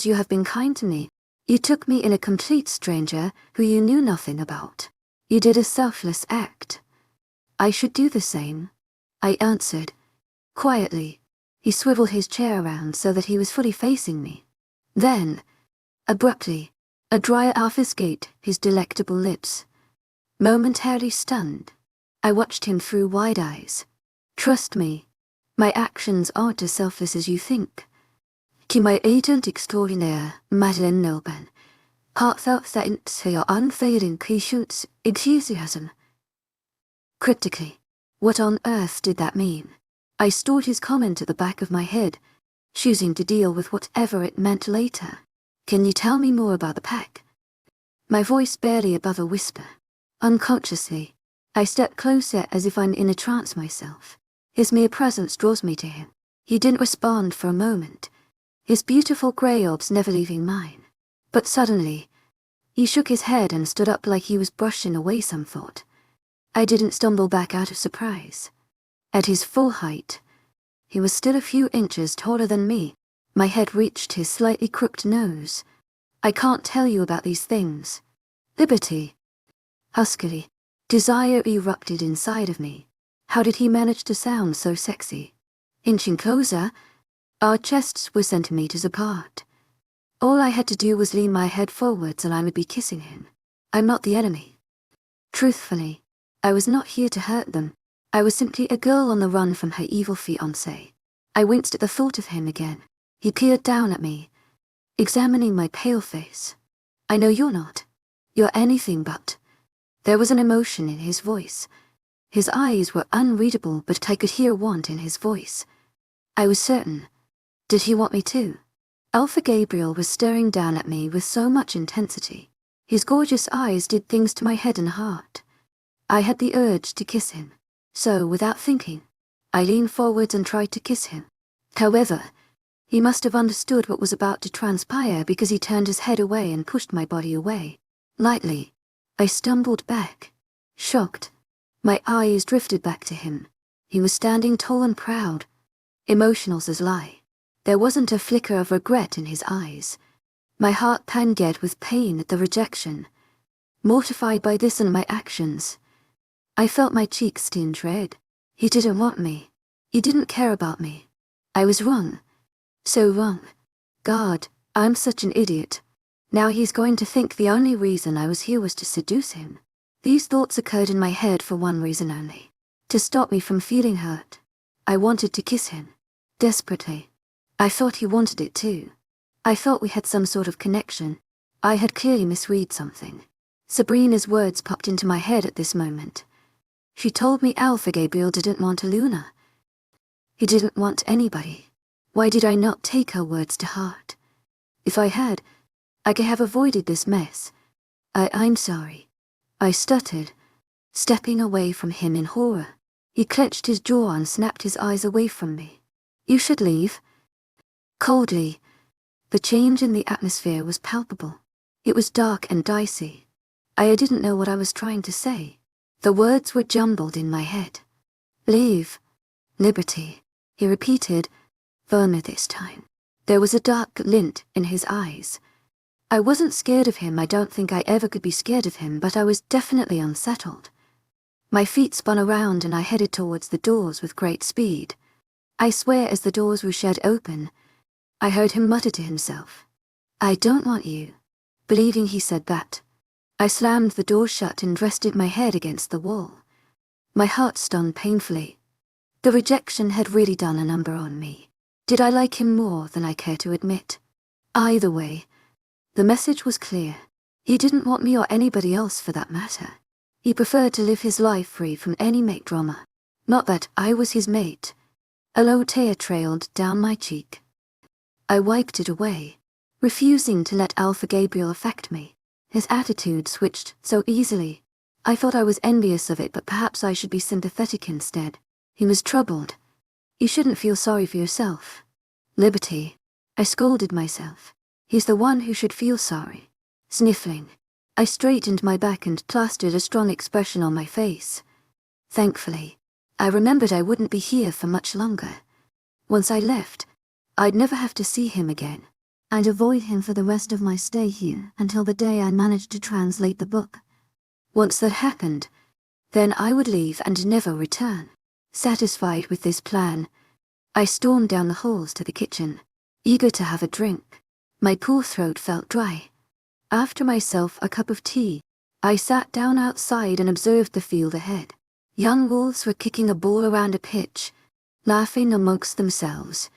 you have been kind to me. You took me in, a complete stranger who you knew nothing about. You did a selfless act. I should do the same, I answered. Quietly, he swiveled his chair around so that he was fully facing me. Then, abruptly, a dryer obfuscated his delectable lips. Momentarily stunned, I watched him through wide eyes. Trust me, my actions aren't as selfless as you think. To my agent extraordinaire, Madeleine Nilban, heartfelt thanks for your unfailing Clichut's enthusiasm. Cryptically, what on earth did that mean? I stored his comment at the back of my head, choosing to deal with whatever it meant later. Can you tell me more about the pack? My voice barely above a whisper. Unconsciously, I step closer as if I'm in a trance myself. His mere presence draws me to him. He didn't respond for a moment, his beautiful grey orbs never leaving mine. But suddenly, he shook his head and stood up like he was brushing away some thought. I didn't stumble back out of surprise. At his full height, he was still a few inches taller than me. My head reached his slightly crooked nose. I can't tell you about these things. Liberty. Huskily, desire erupted inside of me. How did he manage to sound so sexy? Inching closer, our chests were centimeters apart. All I had to do was lean my head forwards and I would be kissing him. I'm not the enemy. Truthfully, I was not here to hurt them. I was simply a girl on the run from her evil fiancé. I winced at the thought of him again. He peered down at me, examining my pale face. I know you're not. You're anything but. There was an emotion in his voice. His eyes were unreadable, but I could hear want in his voice. I was certain. Did he want me too? Alpha Gabriel was staring down at me with so much intensity. His gorgeous eyes did things to my head and heart. I had the urge to kiss him. So, without thinking, I leaned forwards and tried to kiss him. However, he must have understood what was about to transpire because he turned his head away and pushed my body away. Lightly, I stumbled back. Shocked, my eyes drifted back to him. He was standing tall and proud, emotional as lie. There wasn't a flicker of regret in his eyes. My heart panted with pain at the rejection. Mortified by this and my actions, I felt my cheeks tinge red. He didn't want me. He didn't care about me. I was wrong. So wrong. God, I'm such an idiot. Now he's going to think the only reason I was here was to seduce him. These thoughts occurred in my head for one reason only. To stop me from feeling hurt. I wanted to kiss him. Desperately. I thought he wanted it too. I thought we had some sort of connection. I had clearly misread something. Sabrina's words popped into my head at this moment. She told me Alpha Gabriel didn't want a Luna. He didn't want anybody. Why did I not take her words to heart? If I had, I could have avoided this mess. I'm sorry. I stuttered, stepping away from him in horror. He clenched his jaw and snapped his eyes away from me. You should leave. Coldly, the change in the atmosphere was palpable. It was dark and dicey. I didn't know what I was trying to say. The words were jumbled in my head. Leave. Liberty, he repeated, firmer this time. There was a dark glint in his eyes. I wasn't scared of him. I don't think I ever could be scared of him, but I was definitely unsettled. My feet spun around and I headed towards the doors with great speed. I swear as the doors were shed open, I heard him mutter to himself, I don't want you. Believing he said that, I slammed the door shut and rested my head against the wall. My heart stung painfully. The rejection had really done a number on me. Did I like him more than I care to admit? Either way, the message was clear. He didn't want me or anybody else for that matter. He preferred to live his life free from any mate drama. Not that I was his mate. A low tear trailed down my cheek. I wiped it away, refusing to let Alpha Gabriel affect me. His attitude switched so easily. I thought I was envious of it, but perhaps I should be sympathetic instead. He was troubled. You shouldn't feel sorry for yourself. Liberty, I scolded myself. He's the one who should feel sorry. Sniffling, I straightened my back and plastered a strong expression on my face. Thankfully, I remembered I wouldn't be here for much longer. Once I left, I'd never have to see him again. I'd avoid him for the rest of my stay here until the day I managed to translate the book. Once that happened, then I would leave and never return. Satisfied with this plan, I stormed down the halls to the kitchen, eager to have a drink. My poor throat felt dry. After myself a cup of tea, I sat down outside and observed the field ahead. Young wolves were kicking a ball around a pitch, laughing amongst themselves.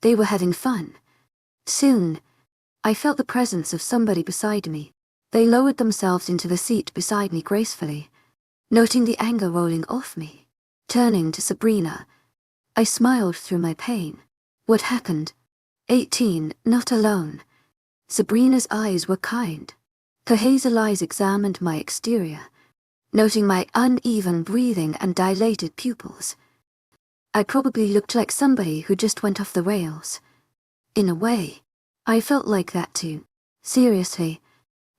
They were having fun. Soon, I felt the presence of somebody beside me. They lowered themselves into the seat beside me gracefully, noting the anger rolling off me. Turning to Sabrina, I smiled through my pain. What happened? 18, not alone. Sabrina's eyes were kind. Her hazel eyes examined my exterior, noting my uneven breathing and dilated pupils. I probably looked like somebody who just went off the rails. In a way, I felt like that too. Seriously,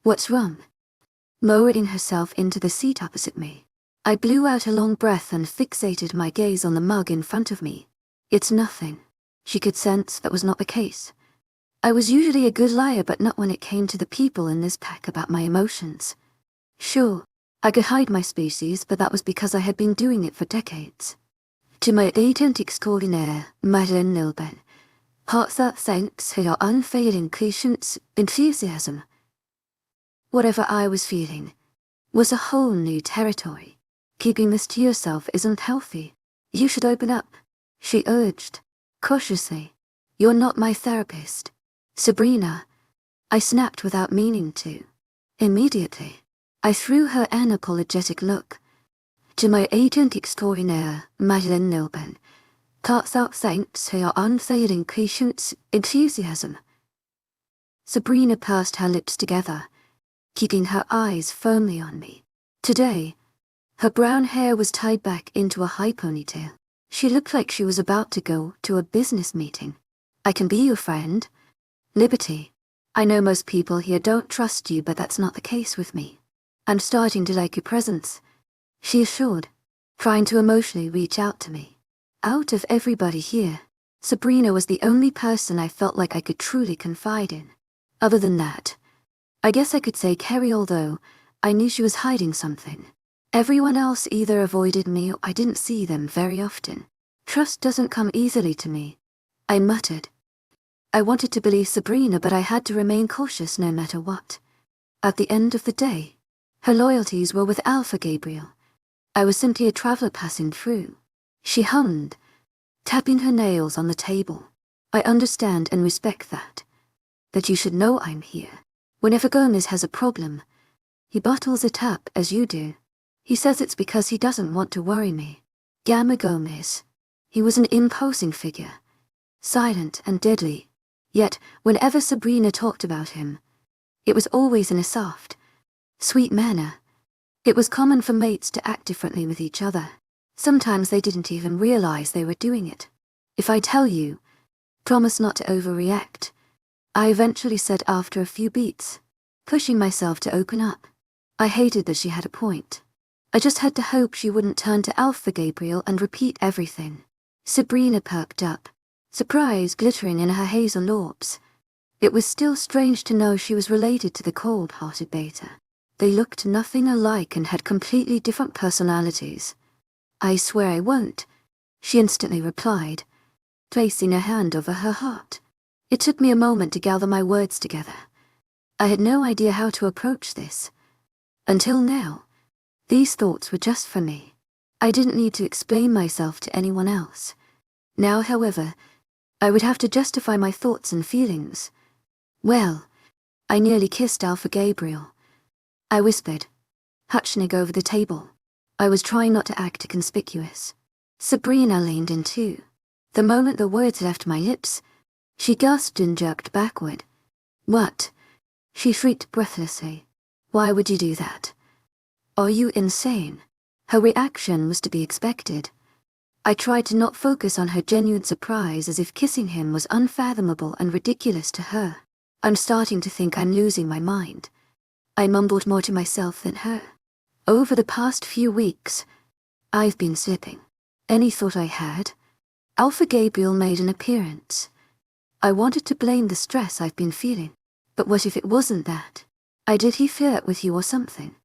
what's wrong? Lowering herself into the seat opposite me, I blew out a long breath and fixated my gaze on the mug in front of me. It's nothing. She could sense that was not the case. I was usually a good liar, but not when it came to the people in this pack about my emotions. Sure, I could hide my species, but that was because I had been doing it for decades. To my agent extraordinaire, Madeleine Nilben, heartfelt thanks for your unfailing patience, enthusiasm. Whatever I was feeling was a whole new territory. Keeping this to yourself isn't healthy. You should open up, she urged, cautiously. You're not my therapist. Sabrina, I snapped without meaning to. Immediately, I threw her an apologetic look. To my agent extraordinaire, Madeleine Nilben, heartfelt thanks for your unfailing patience, enthusiasm. Sabrina pursed her lips together, keeping her eyes firmly on me. Today, her brown hair was tied back into a high ponytail. She looked like she was about to go to a business meeting. I can be your friend. Liberty. I know most people here don't trust you, but that's not the case with me. I'm starting to like your presence, she assured, trying to emotionally reach out to me. Out of everybody here, Sabrina was the only person I felt like I could truly confide in. Other than that, I guess I could say Carrie, although I knew she was hiding something. Everyone else either avoided me or I didn't see them very often. Trust doesn't come easily to me, I muttered. I wanted to believe Sabrina, but I had to remain cautious no matter what. At the end of the day, her loyalties were with Alpha Gabriel. I was simply a traveler passing through. She hummed, tapping her nails on the table. I understand and respect that. That you should know I'm here. Whenever Gomez has a problem, he bottles it up as you do. He says it's because he doesn't want to worry me. Gamma Gomez. He was an imposing figure, silent and deadly. Yet, whenever Sabrina talked about him, it was always in a soft, sweet manner. It was common for mates to act differently with each other. Sometimes they didn't even realize they were doing it. If I tell you, promise not to overreact, I eventually said after a few beats, pushing myself to open up. I hated that she had a point. I just had to hope she wouldn't turn to Alpha Gabriel and repeat everything. Sabrina perked up, surprise glittering in her hazel orbs. It was still strange to know she was related to the cold-hearted beta. They looked nothing alike and had completely different personalities. I swear I won't, she instantly replied, placing a hand over her heart. It took me a moment to gather my words together. I had no idea how to approach this. Until now, these thoughts were just for me. I didn't need to explain myself to anyone else. Now, however, I would have to justify my thoughts and feelings. Well, I nearly kissed Alpha Gabriel, I whispered, hutching over the table. I was trying not to act conspicuous. Sabrina leaned in too. The moment the words left my lips, she gasped and jerked backward. What? She shrieked breathlessly. Why would you do that? Are you insane? Her reaction was to be expected. I tried to not focus on her genuine surprise, as if kissing him was unfathomable and ridiculous to her. I'm starting to think I'm losing my mind. I mumbled more to myself than her. Over the past few weeks, I've been slipping. Any thought I had? Alpha Gabriel made an appearance. I wanted to blame the stress I've been feeling. But what if it wasn't that? Did he flirt with you or something?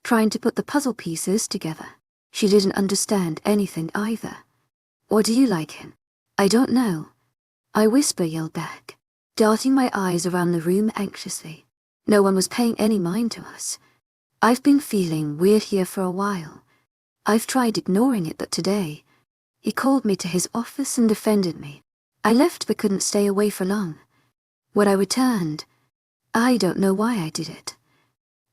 Trying to put the puzzle pieces together. She didn't understand anything either. Or do you like him? I don't know. I yelled back, darting my eyes around the room anxiously. No one was paying any mind to us. I've been feeling weird here for a while. I've tried ignoring it, but today, he called me to his office and defended me. I left but couldn't stay away for long. When I returned, I don't know why I did it.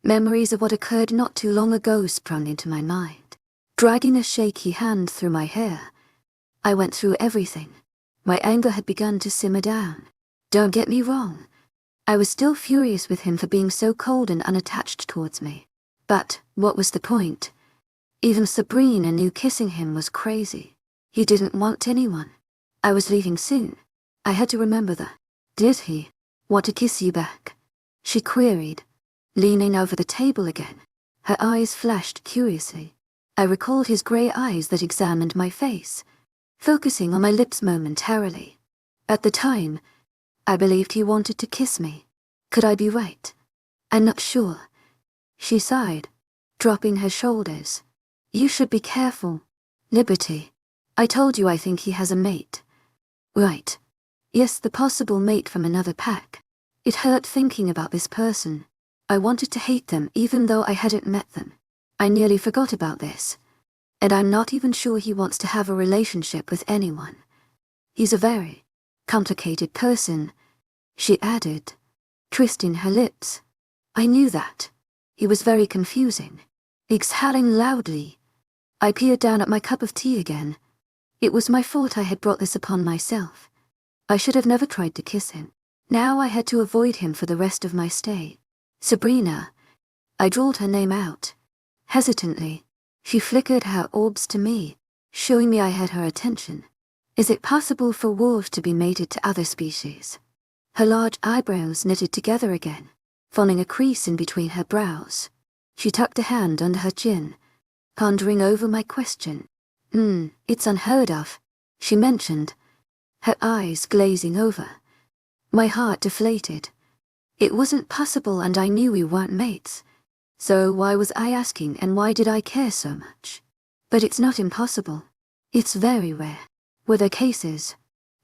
Memories of what occurred not too long ago sprung into my mind. Dragging a shaky hand through my hair, I went through everything. My anger had begun to simmer down. Don't get me wrong. I was still furious with him for being so cold and unattached towards me. But what was the point? Even Sabrina knew kissing him was crazy. He didn't want anyone. I was leaving soon. I had to remember that. Did he want to kiss you back? She queried, leaning over the table again. Her eyes flashed curiously. I recalled his grey eyes that examined my face, focusing on my lips momentarily. At the time, I believed he wanted to kiss me. Could I be right? I'm not sure. She sighed, dropping her shoulders. You should be careful. Liberty. I told you I think he has a mate. Right. Yes, the possible mate from another pack. It hurt thinking about this person. I wanted to hate them even though I hadn't met them. I nearly forgot about this. And I'm not even sure he wants to have a relationship with anyone. He's a very complicated person, she added, twisting her lips. I knew that. He was very confusing. Exhaling loudly, I peered down at my cup of tea again. It was my fault I had brought this upon myself. I should have never tried to kiss him. Now I had to avoid him for the rest of my stay. Sabrina. I drawled her name out. Hesitantly, she flickered her orbs to me, showing me I had her attention. Is it possible for wolves to be mated to other species? Her large eyebrows knitted together again, forming a crease in between her brows. She tucked a hand under her chin, pondering over my question. It's unheard of, she mentioned, her eyes glazing over. My heart deflated. It wasn't possible and I knew we weren't mates. So why was I asking and why did I care so much? But it's not impossible. It's very rare. Were there cases?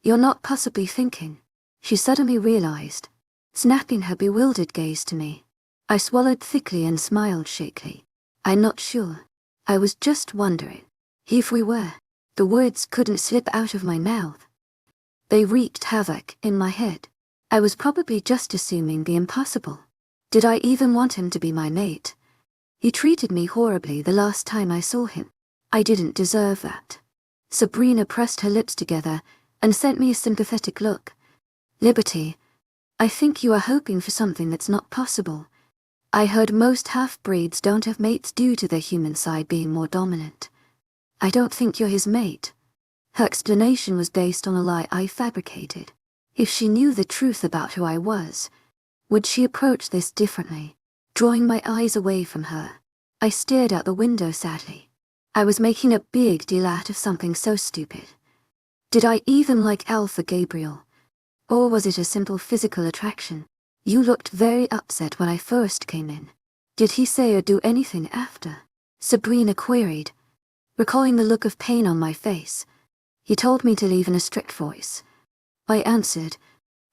You're not possibly thinking, she suddenly realized, snapping her bewildered gaze to me. I swallowed thickly and smiled shakily. I'm not sure. I was just wondering. If we were, the words couldn't slip out of my mouth. They wreaked havoc in my head. I was probably just assuming the impossible. Did I even want him to be my mate? He treated me horribly the last time I saw him. I didn't deserve that. Sabrina pressed her lips together and sent me a sympathetic look. Liberty, I think you are hoping for something that's not possible. I heard most half-breeds don't have mates due to their human side being more dominant. I don't think you're his mate. Her explanation was based on a lie I fabricated. If she knew the truth about who I was, would she approach this differently? Drawing my eyes away from her, I stared out the window sadly. I was making a big deal out of something so stupid. Did I even like Alpha Gabriel? Or was it a simple physical attraction? You looked very upset when I first came in. Did he say or do anything after? Sabrina queried, recalling the look of pain on my face. He told me to leave in a strict voice. I answered,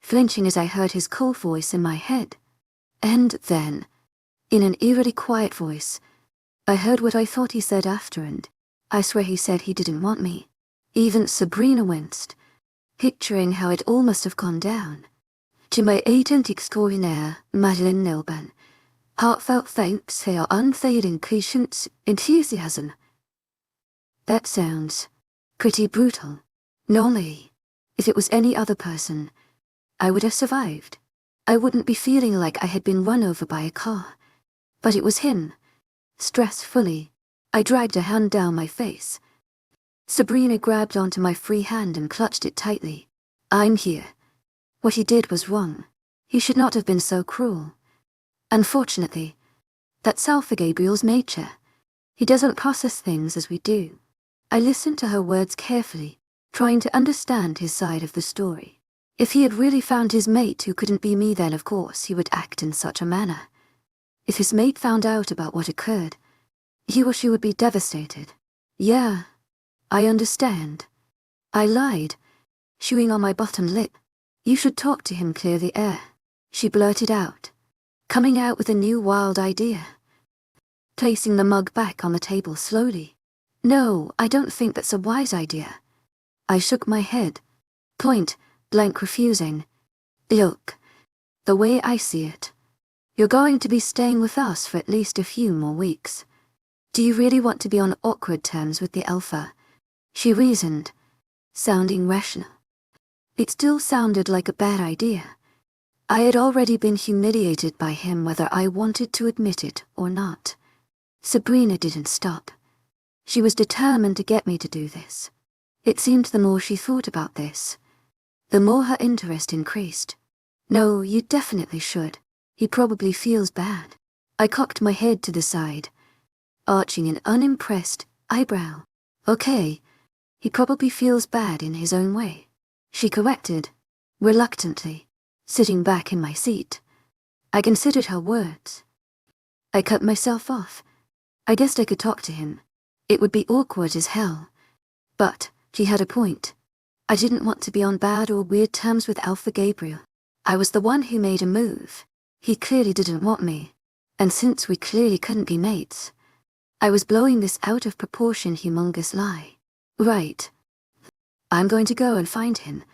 flinching as I heard his cold voice in my head. And then, in an eerily quiet voice, I heard what I thought he said after, and I swear he said he didn't want me. Even Sabrina winced, picturing how it all must have gone down. To my agent extraordinaire, Madeleine Nilban, heartfelt thanks for your unfailing patience, enthusiasm. That sounds pretty brutal. Normally, if it was any other person, I would have survived. I wouldn't be feeling like I had been run over by a car. But it was him. Stressfully, I dragged a hand down my face. Sabrina grabbed onto my free hand and clutched it tightly. I'm here. What he did was wrong. He should not have been so cruel. Unfortunately, that's Alpha Gabriel's nature. He doesn't process things as we do. I listened to her words carefully, trying to understand his side of the story. If he had really found his mate who couldn't be me, then of course he would act in such a manner. If his mate found out about what occurred, he or she would be devastated. Yeah, I understand. I lied, chewing on my bottom lip. You should talk to him, clear the air, she blurted out, coming out with a new wild idea. Placing the mug back on the table slowly. No, I don't think that's a wise idea. I shook my head, point blank refusing. Look, the way I see it, you're going to be staying with us for at least a few more weeks. Do you really want to be on awkward terms with the Alpha? She reasoned, sounding rational. It still sounded like a bad idea. I had already been humiliated by him whether I wanted to admit it or not. Sabrina didn't stop. She was determined to get me to do this. It seemed the more she thought about this, the more her interest increased. No, you definitely should. He probably feels bad. I cocked my head to the side, arching an unimpressed eyebrow. Okay, he probably feels bad in his own way, she corrected, reluctantly, sitting back in my seat. I considered her words. I cut myself off. I guessed I could talk to him. It would be awkward as hell. But she had a point. I didn't want to be on bad or weird terms with Alpha Gabriel. I was the one who made a move. He clearly didn't want me. And since we clearly couldn't be mates, I was blowing this out of proportion humongous lie. Right. I'm going to go and find him,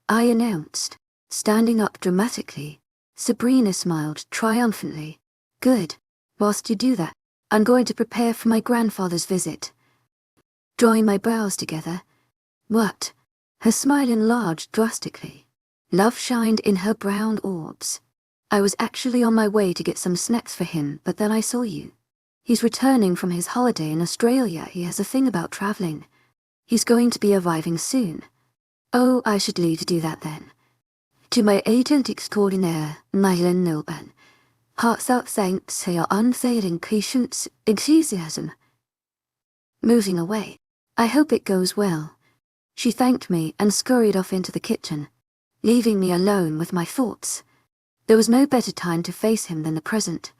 I announced, standing up dramatically. Sabrina smiled triumphantly. Good. Whilst you do that, I'm going to prepare for my grandfather's visit. Drawing my brows together. What? Her smile enlarged drastically. Love shined in her brown orbs. I was actually on my way to get some snacks for him, but then I saw you. He's returning from his holiday in Australia. He has a thing about travelling. He's going to be arriving soon. Oh, I should leave to do that then. To my agent extraordinaire, Mylan Nilban, heartfelt thanks for your unfailing patience, enthusiasm. Moving away. I hope it goes well. She thanked me and scurried off into the kitchen, leaving me alone with my thoughts. There was no better time to face him than the present.